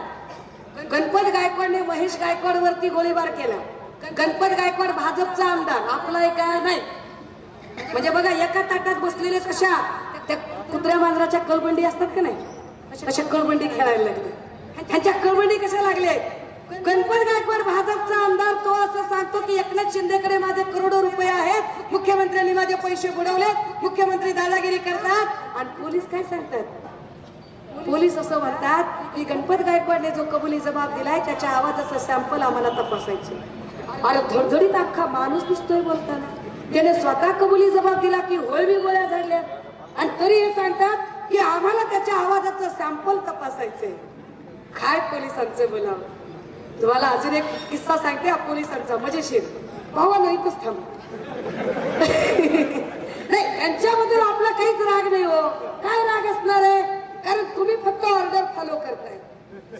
गणपत गायकवाडने महेश गायकवाड वरती गोळीबार केला. गणपत गायकवाड भाजपचा आमदार, आपला काय नाही. म्हणजे बघा, एका ताटात बसलेले कशा त्या कुत्र्या मांजराच्या कळबंडी असतात का नाही, अशा कळबंडी खेळायला लागले. ह्यांच्या कळबंडी कशा लागले? गणपत गायकवाड भाजपचा आमदार, तो असं सांगतो की एकनाथ शिंदेकडे माझे करोडो रुपये आहेत, मुख्यमंत्र्यांनी माझे पैसे बुडवले, मुख्यमंत्री दादागिरी करतात. आणि पोलीस काय सांगतात? पोलीस असं म्हणतात की गणपत गायकवाडने जो कबुली जबाब दिलाय त्याच्या आवाजाचा सॅम्पल आम्हाला तपासायचे. अरे धडधडीत अख्खा माणूस दिसतोय बोलताना. त्याने स्वतः कबुली जबाब दिला की होय मी गोळ्या झाडल्या, आणि तरी हे सांगतात की आम्हाला त्याच्या आवाजाचं सॅम्पल तपासायचंय. काय पोलिसांचं बोलावं. तुम्हाला अजून एक किस्सा सांगते पोलिसांचा मजेशीर. भावा नाही इथंच थांब. नाही यांच्याबद्दल आपला काहीच राग नाही हो. काय राग असणार आहे, कारण तुम्ही फक्त ऑर्डर फॉलो करताय.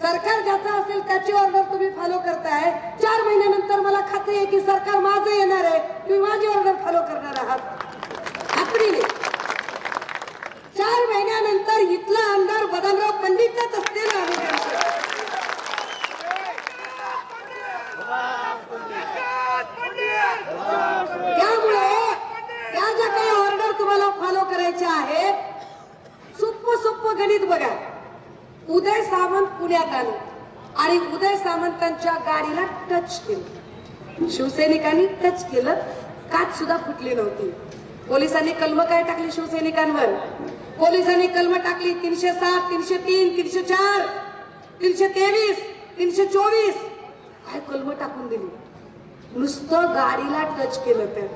सरकार ज्याचा असेल त्याची ऑर्डर तुम्ही फॉलो करताय. 4 महिन्यानंतर मला खात्री आहे की सरकार माझं येणार आहे, तुम्ही माझी ऑर्डर फॉलो करणार आहात. खात्रीने 4 महिन्यानंतर इथला आमदार बदामराव पंडितच असते ना. त्यामुळे त्या ज्या काही ऑर्डर तुम्हाला फॉलो करायच्या आहेत, सोपं गणित बघा. उदय सामंत पुण्यात आले आणि उदय सामंतांच्या गाडीला टच केलं. शिवसैनिकांनी टच केलं, काच सुद्धा फुटली नव्हती. पोलिसांनी कलम काय टाकली शिवसैनिकांवर? पोलिसांनी कलम टाकली 307, 303, 304, 323, 324. काय कलम टाकून दिली. नुसतं गाडीला टच केलं तर.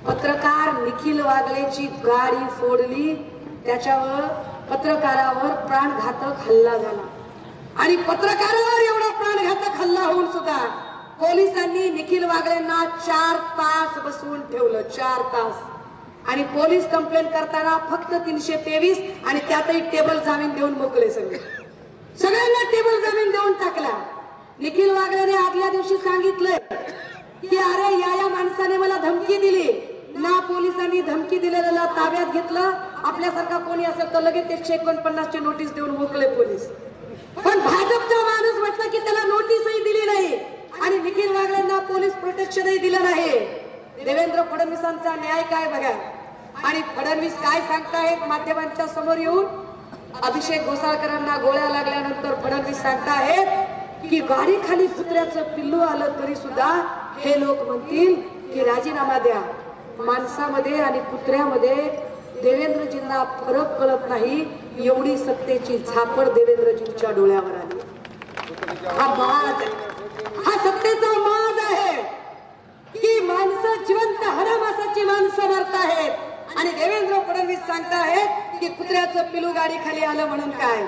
पत्रकार निखिल वागलेची गाडी फोडली, त्याच्यावर पत्रकारावर प्राणघातक हल्ला झाला आणि पत्रकारावर एवढा प्राणघातक हल्ला होऊन सुद्धा पोलिसांनी निखिल वागलेंना 4 तास बसवून ठेवलं. 4 तास. आणि पोलीस कंप्लेंट करताना फक्त 323 आणि त्यातही टेबल जामीन देऊन मोकळे सगळ्यांना टेबल जामीन देऊन टाकला. निखिल वागलेने आदल्या दिवशी सांगितलंय की अरे या माणसाने मला धमकी दिली ना. पोलिसांनी धमकी दिलेल्याला ताब्यात घेतलं. आपल्यासारखा कोणी असेल तर लगेच 149 ची नोटीस देऊन मोकळे पोलीस. पण भाजपचा माणूस म्हटलं की त्याला नोटीसही दिली नाही आणि निखिल वागलेंना पोलीस प्रोटेक्शनही दिलं नाही. देवेंद्र फडणवीसांचा न्याय काय बघा. आणि फडणवीस काय सांगतायत माध्यमांच्या समोर येऊन? अभिषेक घोसाळकरांना गोळ्या लागल्यानंतर फडणवीस सांगतायत की गाडी खाली कुत्र्याचं पिल्लू आलं तरी सुद्धा हे लोक म्हणतील की राजीनामा द्या. माणसामध्ये आणि कुत्र्यामध्ये देवेंद्रजींना फरक कळत नाही, एवढी सत्तेची झापड देवेंद्रजींच्या डोळ्यावर आली. हा माज, हा सत्तेचा माज आहे की माणसं जिवंत हरामासाची माणसं मरताहेत आणि देवेंद्र फडणवीस सांगताहेत की कुत्र्याचं पिलू गाडी खाली आलं म्हणून काय.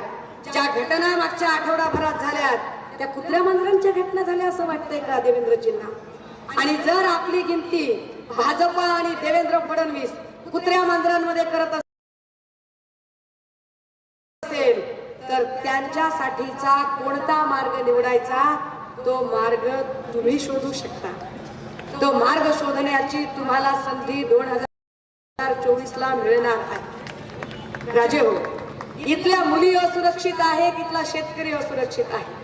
ज्या घटना मागच्या आठवडाभरात झाल्यात त्या कुत्र्या मांजरांच्या घटना झाल्या असं वाटतंय का देवेंद्रजींना? आणि जर आपली गिनती भाजपा आणि देवेंद्र फडणवीस कुत्र्या मांजरांमध्ये करत असेल तर त्यांच्यासाठीचा कोणता मार्ग निवडायचा तो मार्ग तुम्ही शोधू शकता. तो मार्ग शोधण्याची तुम्हाला संधी 2024 ला मिळणार आहे. राजे हो, इथल्या मुली असुरक्षित आहेत, इथला शेतकरी असुरक्षित आहे.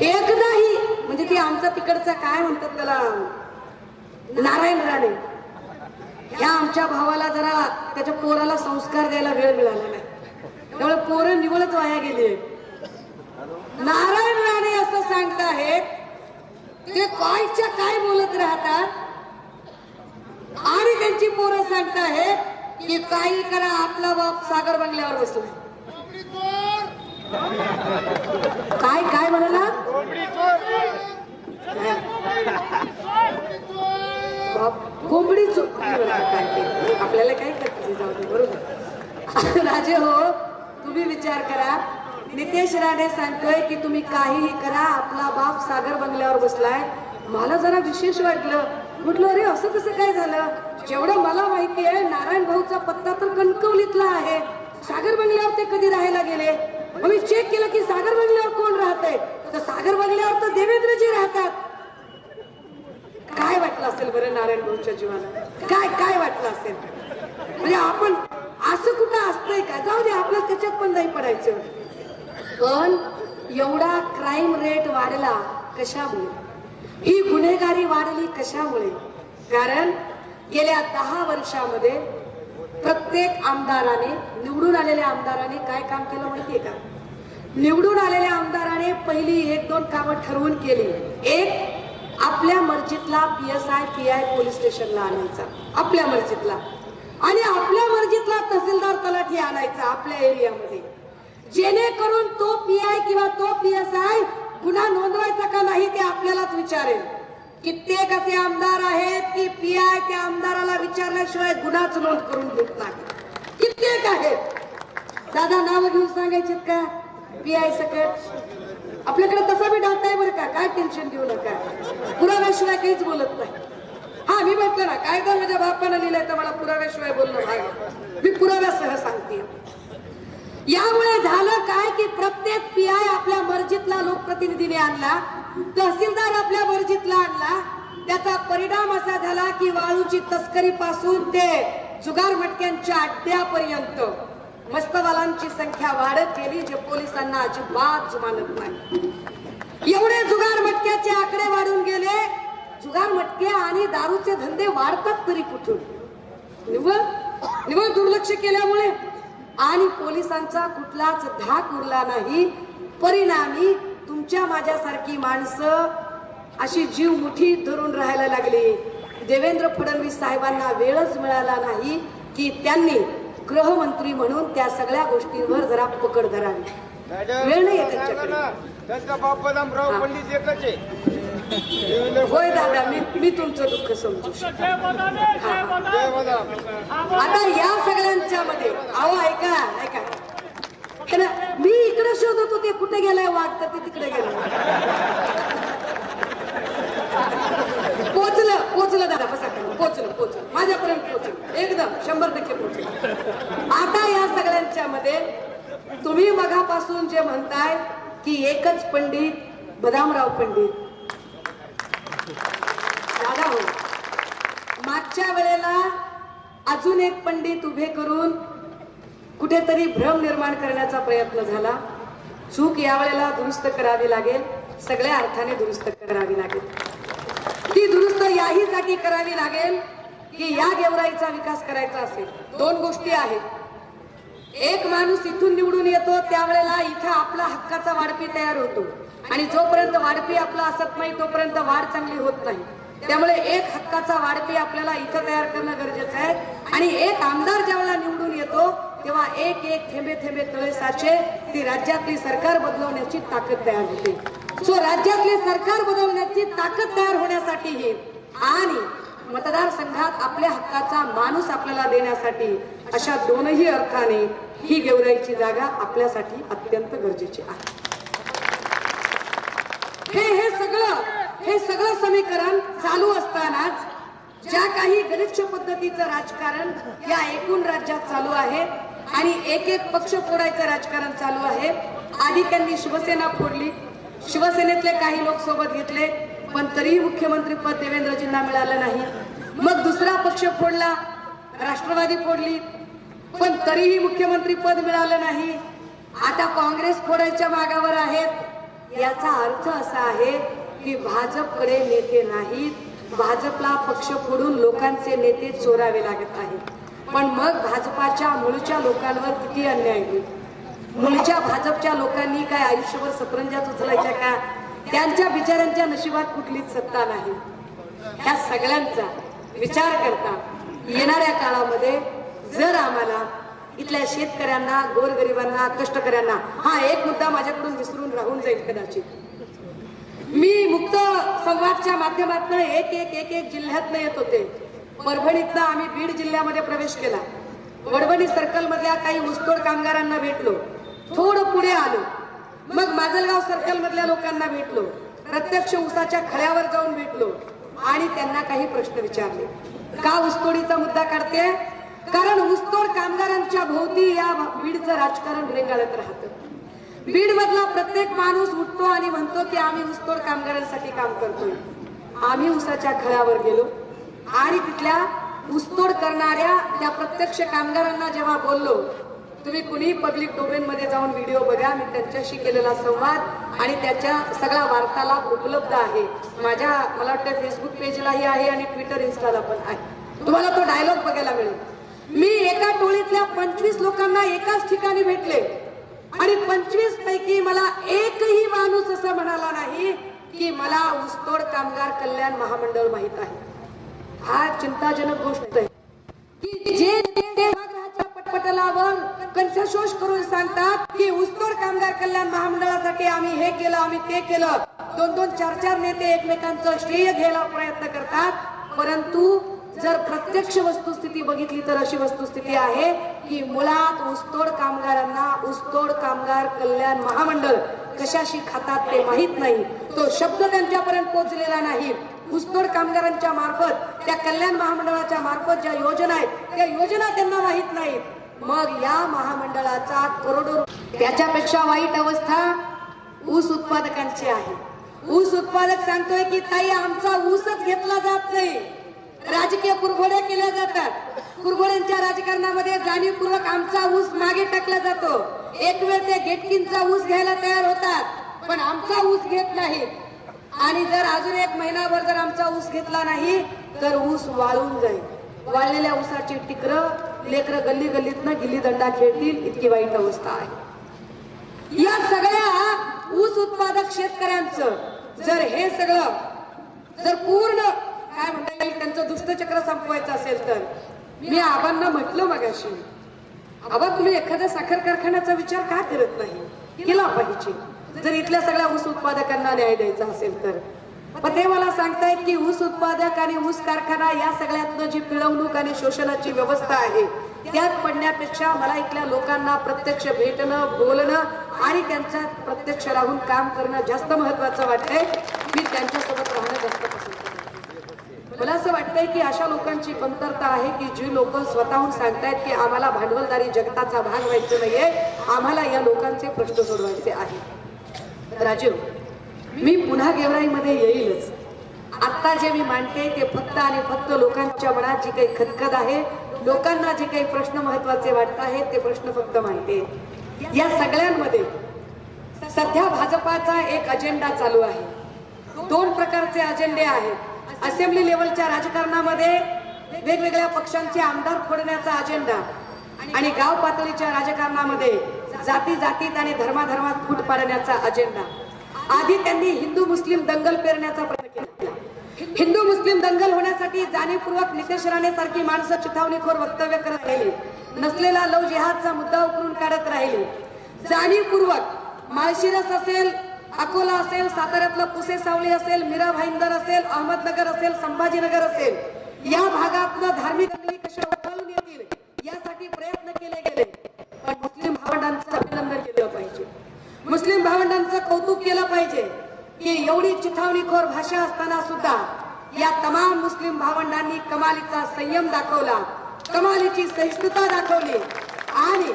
एकदाही म्हणजे ती आमचा तिकडचा काय म्हणतात त्याला नारायण राणे, ह्या आमच्या भावाला जरा त्याच्या पोराला संस्कार द्यायला वेळ मिळाला नाही, त्यामुळे पोरं निवडच वाया गेली. नारायण राणे असं सांगताहेत ते कायच्या काय बोलत राहतात आणि त्यांची पोरं सांगताहेत की काही करा आपला बाप सागर बंगल्यावर बसला. काय काय म्हणाला? कोंबडी चोप. आपल्याला काय करते जाऊ दे. बरोबर राजे हो, तुम्ही विचार करा. नितेश राणे सांगतोय की तुम्ही काहीही करा आपला बाप सागर बंगल्यावर बसलाय. मला जरा विशेष वाटलं. म्हटलं अरे असं कसं काय झालं? जेवढं मला माहिती आहे नारायण भाऊचा पत्ता तर कणकवलीतला आहे. सागर बंगल्यावर ते कधी राहायला गेले? मी चेक केलं की सागर बंगल्यावर कोण राहतंय तर सागर बंगल्यावर तर देवेंद्रजी राहतात. काय वाटलं असेल बरं नारायण भाऊच्या जीवाला? काय काय वाटलं असेल? म्हणजे आपण असं कुठं असतंय का? जाऊ दे, आपलं त्याच्यात पण नाही पडायचं. पण एवढा क्राईम रेट वाढला कशामुळे? ही गुन्हेगारी वाढली कशामुळे? कारण गेल्या 10 वर्षामध्ये प्रत्येक आमदाराने, निवडून आलेल्या आमदाराने काय काम केलं माहितीये का? निवडून आलेल्या आमदाराने पहिली 1-2 कामं ठरवून केली. एक, आपल्या मर्जीतला PSI PI पोलीस स्टेशनला आणायचा, आपल्या मर्जीतला. आणि आपल्या मर्जीतला तहसीलदार तलाठी आणायचा आपल्या एरियामध्ये, जेणेकरून तो PI किंवा तो PSI गुन्हा नोंदवायचा का नाही ते आपल्यालाच विचारेल. कित्येक असे आमदार आहेत की PI त्या आमदाराला विचारल्याशिवाय गुन्हाच नोंद करून देत नाही. एक आहेत. दादा नाव घेऊन सांगायचे का? PI सकट आपल्याकडे तसा बी डाटा आहे बरं का, काय टेन्शन घेऊ नका. पुराव्याशिवाय काहीच बोलत नाही. हा मी म्हटलं ना, कायदा माझ्या बापानं लिहिलंय तर मला पुराव्याशिवाय बोलणं भाग. मी पुराव्यासह सांगते. यामुळे झालं काय की प्रत्येक PI आपल्या मर्जीतला लोकप्रतिनिधीने आणला, तहसीलदार आपल्या मर्जीतला आणला. त्याचा परिणाम असा झाला की वाळूची तस्करी पासून ते जुगार मटक्यांच्या अड्ड्यापर्यंत मस्तवालांची संख्या वाढत गेली, जे पोलिसांना अजिबात जुमानत नाही. एवढे जुगार मटक्याचे आकडे वाढून गेले. जुगार मटके आणि दारूचे धंदे वाढतात तरी कुठून? निव्वळ दुर्लक्ष केल्यामुळे. आणि पोलिसांचा कुठलाच धाक उरला नाही. परिणामी तुमच्या माझ्यासारखी माणसं अशी जीव मुठीत धरून राहायला लागली. देवेंद्र फडणवीस साहेबांना वेळच मिळाला नाही की त्यांनी गृहमंत्री म्हणून त्या सगळ्या गोष्टींवर जरा पकड धरावी. वेळ नाही त्यांचा बाप बदामराव पंडित एकच आहे. होय दादा, मी तुमचं दुःख समजू शकतो. आता या सगळ्यांच्या मध्ये अहो ऐका मी इकडे शोधत होते, कुठे गेलाय वाटतं ते तिकडे गेलं. पोचलं दादा, बसा पोचलं माझ्यापर्यंत पोचलं, एकदम 100% पोचलं. आता या सगळ्यांच्या मध्ये तुम्ही मगापासून जे म्हणताय की एकच पंडित बदामराव पंडित, दादा हो, मागच्या वेळेला अजून एक पंडित उभे करून कुठेतरी भ्रम निर्माण करण्याचा प्रयत्न झाला. चूक यावेळेला दुरुस्त करावी लागेल, सगळ्या अर्थाने दुरुस्त करावी लागेल. ती दुरुस्त याहीसाठी करावी लागेल की या गेवराईचा विकास करायचा असेल. दोन गोष्टी आहेत. एक माणूस इथून निवडून येतो त्यावेळेला इथं आपला हक्काचा वाढपी तयार होतो, आणि जोपर्यंत वाढपी आपला असत नाही तोपर्यंत वाढ चांगली होत नाही. त्यामुळे एक हक्काचा वाढपी आपल्याला इथं तयार करणं गरजेचं आहे. आणि एक आमदार ज्यावेळेला निवडून येतो तेव्हा एक एक थेंबे थेंबे तळे साचे ती राज्यातली सरकार बदलवण्याची ताकद तयार होते. सो राज्यातले सरकार बदलण्याची ताकद तयार होण्यासाठी आणि मतदारसंघात आपल्या हक्काचा माणूस आपल्याला देण्यासाठी अशा दोनही अर्थाने ही गेवराईची जागा आपल्यासाठी अत्यंत गरजेची आहे. हे सगळं समीकरण चालू असतानाच ज्या काही गलिच्छ पद्धतीचं राजकारण या एकूण राज्यात चालू आहे आणि एक एक पक्ष फोडायचं राजकारण चालू आहे. आधी त्यांनी शिवसेना फोडली, शिवसेनेतले काही लोक सोबत घेतले, पण तरीही मुख्यमंत्री पद देवेंद्रजींना मिळालं नाही. मग दुसरा पक्ष फोडला, राष्ट्रवादी फोडली, पण तरीही मुख्यमंत्री पद मिळालं नाही. आता काँग्रेस फोडायच्या मागावर आहेत. याचा अर्थ असा आहे की भाजपकडे नेते नाहीत, भाजपला पक्ष फोडून लोकांचे नेते चोरावे लागत आहेत. पण मग भाजपाच्या मूळच्या लोकांवर किती अन्याय होईल. मूळच्या भाजपच्या लोकांनी काय आयुष्यभर सतरंजाच उचलायच्या का? त्यांच्या बिचाऱ्यांच्या नशिबात कुठलीच सत्ता नाही. ह्या सगळ्यांचा विचार करता येणाऱ्या काळामध्ये जर आम्हाला इथल्या शेतकऱ्यांना, गोरगरिबांना, कष्टकऱ्यांना, हा एक मुद्दा माझ्याकडून विसरून राहून जाईल कदाचित. मी मुक्त संवादच्या माध्यमातून एक जिल्ह्यातनं येत होते. परभणीतनं आम्ही बीड जिल्ह्यामध्ये प्रवेश केला. वडवणी सर्कल मधल्या काही ऊसतोड कामगारांना भेटलो. थोडं पुढे आलो, मग माजलगाव सर्कल मधल्या लोकांना भेटलो. प्रत्यक्ष ऊसाच्या खळ्यावर जाऊन भेटलो आणि त्यांना काही प्रश्न विचारले. का ऊसतोडीचा मुद्दा काढते? कारण ऊसतोड कामगारांच्या भोवती या बीडचं राजकारण रेंगाळत राहतं. बीड मधला प्रत्येक माणूस उठतो आणि म्हणतो की आम्ही ऊसतोड कामगारांसाठी काम करतोय. आम्ही ऊसाच्या खळ्यावर गेलो आणि तिथल्या ऊसतोड करणाऱ्या त्या प्रत्यक्ष कामगारांना जेव्हा बोललो, तुम्ही कुणी पब्लिक डोमेन मध्ये जाऊन व्हिडिओ बघा, मी त्यांच्याशी केलेला संवाद आणि त्याच्या सगळा वार्तालाप उपलब्ध आहे. माझ्या मला वाटतं फेसबुक पेजलाही आहे आणि ट्विटर, इन्स्टाला पण आहे. तुम्हाला तो डायलॉग बघायला मिळेल. मी एका टोळीतल्या 25 लोकांना एकाच ठिकाणी भेटले आणि 25 पैकी मला एकही माणूस असं म्हणाला नाही की मला ऊसतोड कामगार कल्याण महामंडळ माहित आहे. हा चिंताजनक गोष्ट आहे की जे सभागृहाच्या पटपटलावर कंठशोष करून सांगतात की ऊसतोड कामगार कल्याण महामंडळासाठी आम्ही हे केलं, आम्ही ते केलं. 2-2, 4-4 नेते एकमेकांचं श्रेय घ्यायला प्रयत्न करतात, परंतु जर प्रत्यक्ष वस्तुस्थिती बघितली तर अशी वस्तुस्थिती आहे की मुळात ऊसतोड कामगारांना ऊसतोड कामगार कल्याण महामंडळ कशाशी खातात ते माहित नाही. तो शब्द त्यांच्यापर्यंत पोहोचलेला नाही. ऊसतोड कामगारांच्या मार्फत त्या कल्याण महामंडळाच्या मार्फत ज्या योजना आहेत त्या योजना त्यांना माहित नाहीत. मग या महामंडळाचा करोडो त्याच्यापेक्षा वाईट अवस्था ऊस उत्पादकांची आहे. ऊस उत्पादक सांगतोय की ताई आमचा ऊसच घेतला जात नाही. राजकीय कुरघोड्या केल्या जातात. कुरघोड्यांच्या राजकारणामध्ये जाणीवपूर्वक आमचा ऊस मागे टाकला जातो. एक वेळ ते गेटकींचा ऊस घ्यायला तयार होतात पण आमचा ऊस घेत नाही. आणि जर अजून एक महिनाभर जर आमचा ऊस घेतला नाही तर ऊस वाळून जाईल. वाळलेल्या ऊसाची टिकर लेकरं गल्ली गल्लीतनं गिल्ली दंडा खेळतील इतकी वाईट अवस्था आहे. या सगळ्या ऊस उत्पादक शेतकऱ्यांचं जर हे सगळं जर पूर्ण काय म्हणता येईल त्यांचं दुष्टचक्र संपवायचं असेल तर मी आबांना म्हटलं मगाशी, आबा तुम्ही एखाद्या साखर कारखान्याचा विचार का करत नाही? केला पाहिजे जर इथल्या सगळ्या ऊस उत्पादकांना न्याय द्यायचा असेल तर. पण ते मला सांगतायत की ऊस उत्पादक आणि ऊस कारखाना या सगळ्यातनं जी पिळवणूक आणि शोषणाची व्यवस्था आहे त्यात पडण्यापेक्षा मला इथल्या लोकांना प्रत्यक्ष भेटणं बोलणं आणि त्यांच्या प्रत्यक्ष राहून काम करणं जास्त महत्वाचं वाटतंय. मी त्यांच्यासोबत राहणं जास्त पसंत करते. मला असं वाटतंय की अशा लोकांची कमतरता आहे की जी लोक स्वतःहून सांगतायत की आम्हाला भांडवलदारी जगताचा भाग व्हायचं नाहीये, आम्हाला या लोकांचे प्रश्न सोडवायचे आहे. राजीव मी पुन्हा गेवराईमध्ये येईलच. आता जे मी मांडते ते फक्त आणि फक्त लोकांच्या मनात जी काही खदखद आहे, लोकांना जे काही प्रश्न महत्वाचे वाटत आहेत ते प्रश्न फक्त मांडते. या सगळ्यांमध्ये सध्या भाजपाचा एक अजेंडा चालू आहे. दोन प्रकारचे अजेंडे आहेत. असेंब्ली लेवलच्या राजकारणामध्ये वेगवेगळ्या पक्षांचे आमदार फोडण्याचा अजेंडा आणि गाव पातळीच्या राजकारणामध्ये जाती जातीत आणि धर्माधर्मात फूट पाडण्याचा अजेंडा. आधी त्यांनी हिंदू मुस्लिम दंगल पेरण्याचा प्रयत्न केला. हिंदू मुस्लिम दंगल होण्यासाठी जाणीवपूर्वक नितेश राणे सारखी माणसं चिथावणीखोर वक्तव्य करत राहिली. नसलेला लव जिहादचा मुद्दा उकरून काढत राहिली. जाणीवपूर्वक माळशिरस असेल, अकोला असेल, साताऱ्यातलं पुसे सावळी असेल, मीरा भाईंदर असेल, अहमदनगर असेल, संभाजीनगर असेल, या भागातलं धार्मिक दंगली कशा उठवून येतील यासाठी प्रयत्न केले गेले. पण मुस्लिम भावंडांचं अभिनंदन केलं पाहिजे. मुस्लिम भावंडांचं कौतुक केलं पाहिजे की एवढी चिथावणीखोर भाषा असताना सुद्धा या तमाम मुस्लिम भावंडांनी कमालीचा संयम दाखवला, कमालीची सहिष्णुता दाखवली आणि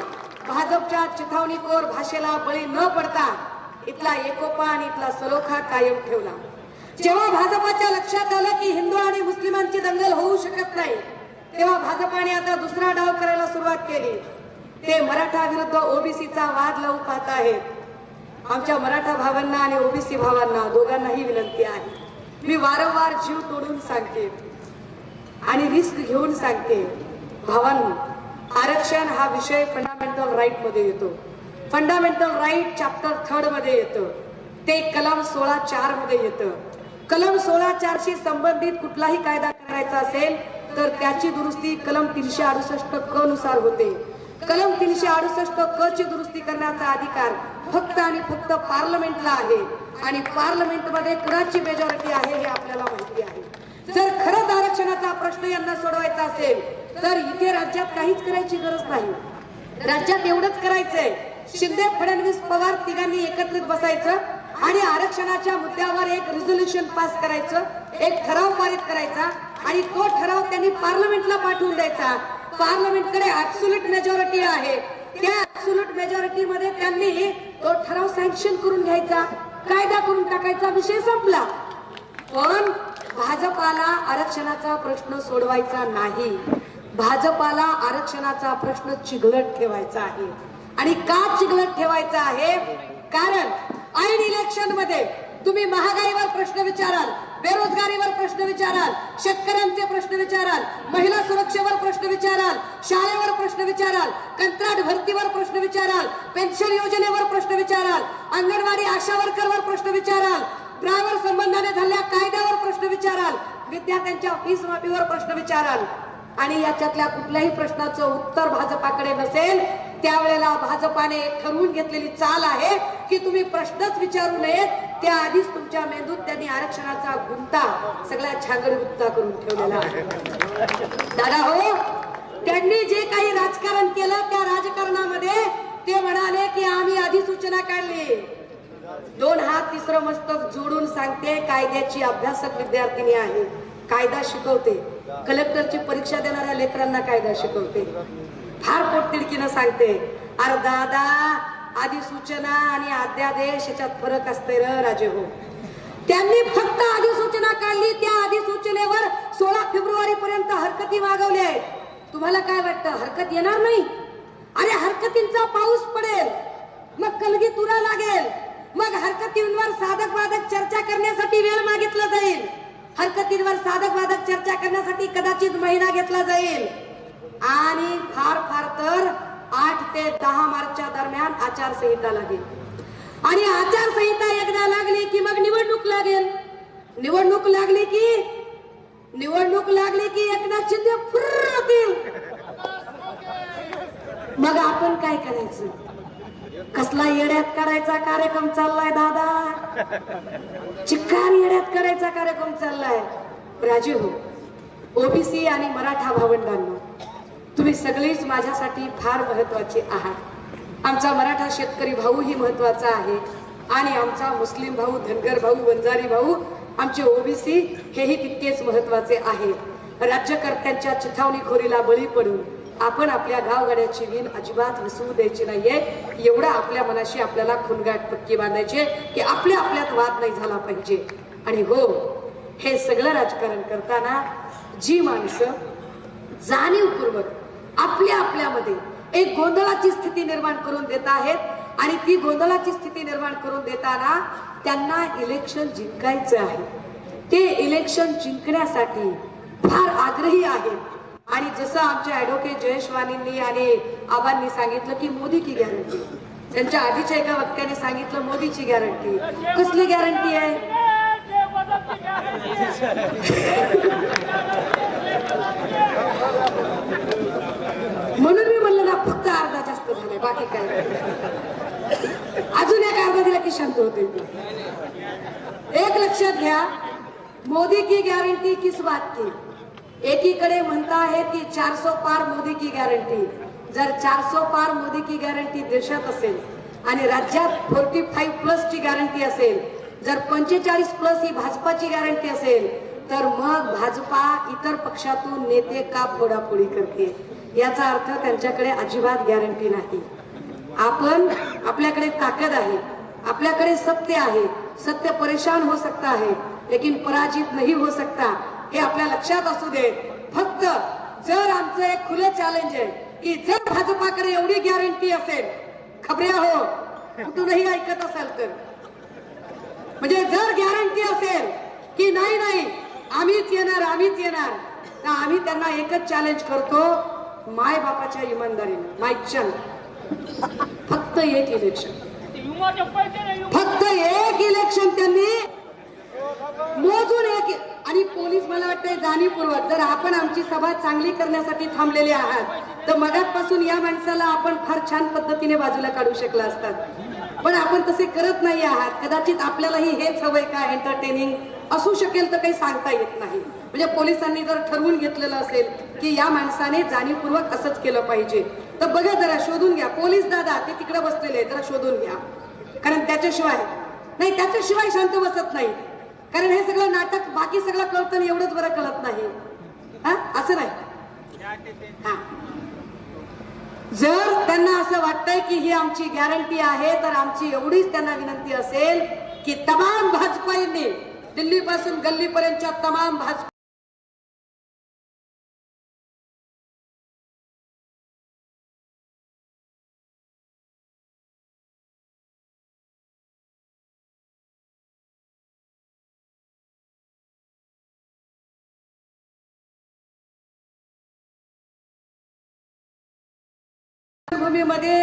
भाजपच्या चिथावणीखोर भाषेला बळी न पडता इथला एकोपा आणि इथला सलोखा कायम ठेवला. जेव्हा भाजपाच्या लक्षात आलं की हिंदू आणि मुस्लिमांची दंगल होऊ शकत नाही तेव्हा भाजपाने आता दुसरा डाव करायला सुरुवात केली. ते मराठा विरुद्ध ओबीसीचा वाद लावू पाहत आहेत. आमच्या मराठा भावांना आणि ओबीसी भावांना दोघांनाही विनंती आहे. मी वारंवार जीव तोडून सांगते आणि रिस्क घेऊन सांगते, भावांनो आरक्षण हा विषय फंडामेंटल राईट मध्ये येतो. फंडामेंटल राईट चॅप्टर 3 मध्ये येतं. ते कलम 16(4) मध्ये येतं. कलम 16(4) संबंधित कुठलाही कायदा करायचा असेल तर त्याची दुरुस्ती कलम 368 क नुसार होते. कलम 368 क ची दुरुस्ती करण्याचा अधिकार फक्त आणि फक्त पार्लमेंटला आहे आणि पार्लमेंटमध्ये कुणाची मेजॉरिटी आहे हे आपल्याला माहिती आहे. जर खरंच आरक्षणाचा प्रश्न यांना सोडवायचा असेल तर इथे राज्यात काहीच करायची गरज नाही. राज्यात एवढंच करायचंय, शिंदे फडणवीस पवार तिघांनी एकत्रित बसायचं आणि आरक्षणाच्या मुद्द्यावर एक रिझोल्युशन पास करायचं, एक ठराव पारित करायचा आणि तो ठराव त्यांनी पार्लमेंटला पाठवून द्यायचा. पार्लमेंटकडे ऍब्सोल्यूट मेजॉरिटी आहे. त्या ऍब्सोल्यूट मेजॉरिटी मध्ये त्यांनी तो ठराव सँक्शन करून घ्यायचा, कायदा करून टाकायचा, विषय संपला. पण भाजपाला आरक्षणाचा प्रश्न सोडवायचा नाही. भाजपाला आरक्षणाचा प्रश्न चिघळत ठेवायचा आहे. आणि का चिघळत ठेवायचा आहे? कारण ऐन इलेक्शन मध्ये तुम्ही महागाईवर प्रश्न विचाराल, बेरोजगारीवर प्रश्न विचाराल, शेतकऱ्यांचे प्रश्न विचाराल, महिला सुरक्षेवर प्रश्न विचाराल, शाळेवर प्रश्न विचाराल, कंत्राट भरतीवर प्रश्न विचाराल, पेन्शन योजनेवर प्रश्न विचाराल, अंगणवाडी आशा वर्करवर प्रश्न विचाराल, ड्रायव्हर संबंधाने झालेल्या कायद्यावर प्रश्न विचाराल, विद्यार्थ्यांच्या फीस माफीवर प्रश्न विचाराल आणि याच्यातल्या कुठल्याही प्रश्नाचं उत्तर भाजपाकडे नसेल त्यावेळेला भाजपाने ठरवून घेतलेली चाल आहे की तुम्ही प्रश्नच विचारू नयेत त्याआधीच तुमच्या मेंदूत त्यांनी आरक्षणाचा गुंता सगळ्या छागड गुंता करून ठेवलेला आहे. दादा हो, त्यांनी जे काही राजकारण केलं त्या राजकारणामध्ये ते म्हणाले की आम्ही अधिसूचना काढली. 2 हात तिसरं मस्तक जोडून सांगते, कायद्याची अभ्यासक विद्यार्थिनी आहे, कायदा शिकवते, कलेक्टरची परीक्षा देणाऱ्या लेकरांना कायदा शिकवते, फार पोटतिडकीनं सांगते. अरे दादा, अधिसूचना आणि अध्यादेश याच्यात फरक असते र राजे हो. त्यांनी फक्त अधिसूचना काढली, त्या अधिसूचनेवर 16 फेब्रुवारी पर्यंत हरकती मागवल्या आहेत. तुम्हाला काय वाटतं हरकत येणार नाही? अरे हरकतींचा पाऊस पडेल, मग कलगी तुरा लागेल, मग हरकतींवर साधक बाधक चर्चा करण्यासाठी वेळ मागितला जाईल, हरकतींवर साधक बाधक चर्चा करण्यासाठी कदाचित महिना घेतला जाईल आणि फार फार तर 8 ते 10 मार्चच्या दरम्यान आचारसंहिता लागेल. आणि आचारसंहिता एकदा लागली की मग निवडणूक लागेल. निवडणूक लागली की एकदा शिंदे फुर्र होतील. मग आपण काय करायचं? कसला येड्यात करायचा कार्यक्रम चाललाय दादा? चिक्कार येड्यात करायचा कार्यक्रम चाललाय. राजे हो, ओबीसी आणि मराठा भावंडांनो, तुम्ही सगळेच माझ्यासाठी फार महत्वाचे आहात. आमचा मराठा शेतकरी भाऊ ही महत्वाचा आहे आणि आमचा मुस्लिम भाऊ, धनगर भाऊ, वंजारी भाऊ, आमचे ओबीसी हेही तितकेच महत्वाचे आहे. राज्यकर्त्यांच्या चिथावणीखोरीला बळी पडून आपण आपल्या गावगाड्याची विण अजिबात विसरू द्यायची नाहीये. एवढा आपल्या मनाशी आपल्याला खुणगाठ पक्की बांधायची की आपल्या आपल्यात वाद नाही झाला पाहिजे. आणि हो, हे सगळं राजकारण करताना जी माणसं जाणीवपूर्वक आपल्या आपल्यामध्ये एक गोंधळाची स्थिती निर्माण करून देत आहेत आणि ती गोंधळाची स्थिती निर्माण करून देताना त्यांना इलेक्शन जिंकायचं आहे, ते इलेक्शन जिंकण्यासाठी फार आग्रही आहेत. आणि जसं आमच्या ऍडव्होकेट जयेश वाणींनी आणि आबांनी सांगितलं की मोदी की गॅरंटी, त्यांच्या आधीच्या एका वक्त्याने सांगितलं मोदीची गॅरंटी. कसली गॅरंटी आहे? म्हणून मी म्हणलं ना, फक्त अर्धा जास्त झालाय, बाकी काय. अजून एक अर्धा दिला की शांत होते. एक लक्षात घ्या, मोदी की गॅरंटी किस बात की? एकीकडे म्हणता आहे की 400 पार मोदी की गॅरंटी. जर 400 पार मोदी की गॅरंटी देशात असेल आणि राज्यात 45+ ची गॅरंटी असेल, जर 45+ ही भाजपाची गॅरंटी असेल, तर मग भाजपा इतर पक्षातून नेते का फोडाफोडी करते? याचा अर्थ त्यांच्याकडे अजिबात गॅरंटी नाही. आपल्याकडे ताकद आहे, आपल्याकडे सत्य आहे. सत्य परेशान हो सकता है लेकिन पराजित नहीं हो सकता, हे आपल्या लक्षात असू दे. फक्त जर आमचं एक खुलं चॅलेंज आहे की जर भाजपाकडे एवढी गॅरंटी असेल, खबऱ्या हो कुठूनही ऐकत असाल तर, म्हणजे जर गॅरंटी असेल की नाही आम्हीच येणार, तर आम्ही त्यांना एकच चॅलेंज करतो, माय बापाच्या इमानदारीने माईकचंद, फक्त एक इलेक्शन त्यांनी मोजून आणि पोलीस मला वाटतंय जाणीवपूर्वक, जर आपण आमची सभा चांगली करण्यासाठी थांबलेले आहात तर मगाचपासून या माणसाला आपण फार छान पद्धतीने बाजूला काढू शकला असतात, पण आपण तसे करत नाही आहात. कदाचित आपल्यालाही हेच हवंय का, एंटरटेनिंग असू शकेल तर काही सांगता येत नाही. म्हणजे पोलिसांनी जर ठरवून घेतलेलं असेल की या माणसाने जाणीवपूर्वक असंच केलं पाहिजे, तर बघा जरा शोधून घ्या. पोलीस दादा ते तिकडे बसलेले, जरा शोधून घ्या, कारण त्याच्याशिवाय शांत बसत नाही. कारण हे सगळं नाटक, बाकी सगळं कळतं, एवढंच बरं कळत नाही. असं नाही. जर त्यांना असं वाटतंय की ही आमची गॅरंटी आहे, तर आमची एवढीच त्यांना विनंती असेल की तमाम भाजपाईंनी, दिल्ली पासून गल्लीपर्यंतच्या तमाम भाजपा भूमीमध्ये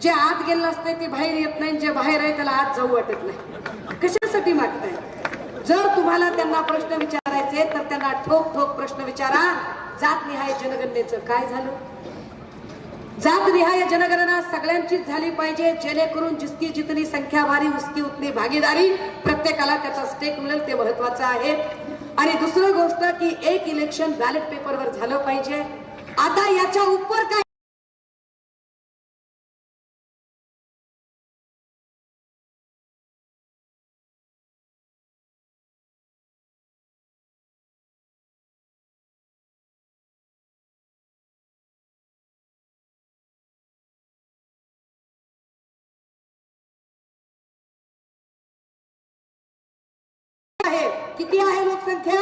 जे आत गेलं असते ते बाहेर येत नाही, जे बाहेर आहे त्याला आत जाऊ वाटत नाही. कशासाठी मागताय? जर तुम्हाला त्यांना प्रश्न विचारायचे तर त्यांना ठोक ठोक प्रश्न विचारा. जात निहाय जनगणनेचं काय झालं? जातनिहाय जनगणना सगळ्यांचीच झाली पाहिजे, जेणेकरून जिसकी जितनी संख्या भारी उसकी उतनी भागीदारी, प्रत्येकाला त्याचा स्टेक मिळेल, ते महत्वाचं आहे. आणि दुसरं गोष्ट की एक इलेक्शन बॅलेट पेपरवर झालं पाहिजे. आता याच्या उपर काय आहे, किती आहे लोकसंख्या?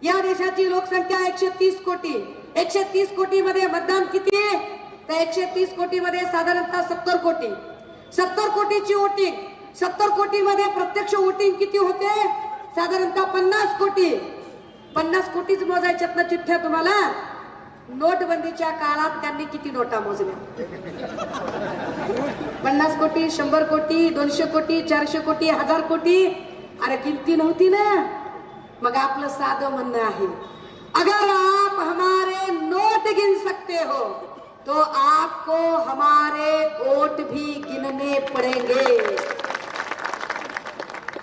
या देशाची लोकसंख्या 130 कोटी. 130 कोटी मध्ये मतदान किती आहे? तर 130 कोटी मध्ये साधारणतः 70 कोटी. 70 कोटीची वोटिंग. 70 कोटी मध्ये प्रत्यक्ष वोटिंग किती होते? साधारणतः 50 कोटी. 50 कोटीच मोजायच्यात ना चिठ्ठ्या तुम्हाला. नोटबंदीच्या काळात त्यांनी किती नोटा मोजल्या? 50 कोटी, 100 कोटी, 200 कोटी, 400 कोटी, 1000 कोटी. अरे किमती नव्हती ना. मग आपलं साधं म्हणणं आहे, अगर आप हमारे नोट गिन सकते हो तो आपको हमारे वोट भी गिनने पड़ेंगे.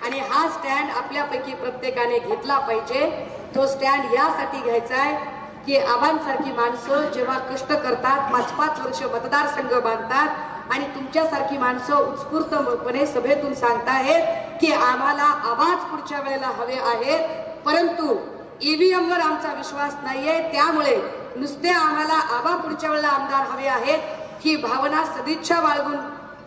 आणि हा स्टँड आपल्यापैकी प्रत्येकाने घेतला पाहिजे. तो स्टँड यासाठी घ्यायचा आहे की आबांसारखी माणसं जेव्हा कष्ट करतात, 5-5 वर्ष मतदारसंघ बांधतात आणि तुमच्यासारखी माणसं उत्स्फूर्तपणे सभेतून सांगतायत की आम्हाला आवाज पुढच्या वेळेला हवे आहेत, परंतु ईव्हीएम वर आमचा विश्वास नाहीये, त्यामुळे नुसते आम्हाला आबा पुढच्या वेळेला आमदार हवे आहेत, ही भावना सदिच्छा बाळगून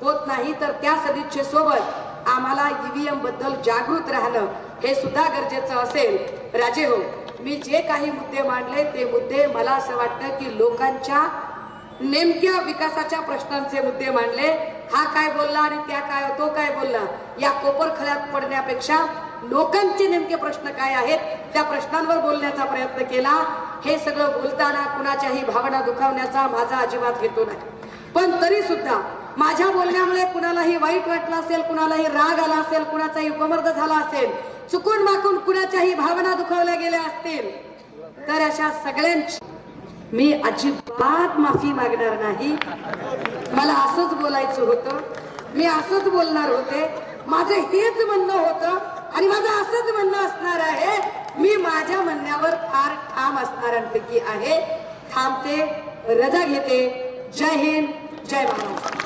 होत नाही, तर त्या सदिच्छेसोबत आम्हाला ईव्हीएम बद्दल जागृत राहणं हे सुद्धा गरजेचं असेल. राजे हो, मी जे काही मुद्दे मांडले ते मुद्दे मला असं वाटतं की लोकांच्या नेमक्या विकासाच्या प्रश्नांचे मुद्दे मांडले. हा काय बोलला आणि त्या काय तो काय बोलला या कोपरखळ्यात पडण्यापेक्षा लोकांचे नेमके प्रश्न काय आहेत त्या प्रश्नांवर बोलण्याचा प्रयत्न केला. हे सगळं बोलताना कुणाच्याही भावना दुखावण्याचा माझा अजिबात हेतू नाही. पण तरी सुद्धा माझ्या बोलण्यामुळे कुणालाही वाईट वाटलं असेल, कुणालाही राग आला असेल, कुणाचाही उपमर्द झाला असेल, चुकून माकून कुणाच्याही भावना दुखावल्या गेल्या असतील, तर अशा सगळ्यांची मी अजिबात माफी मागणार नाही. मला असंच बोलायचं होतं, मी असंच बोलणार होते, माझं हेच म्हणणं होतं आणि माझं असंच म्हणणं असणार आहे. मी माझ्या म्हणण्यावर फार ठाम असणाऱ्यांपैकी आहे. थांबते, रजा घेते. जय हिंद, जय महाराष्ट्र.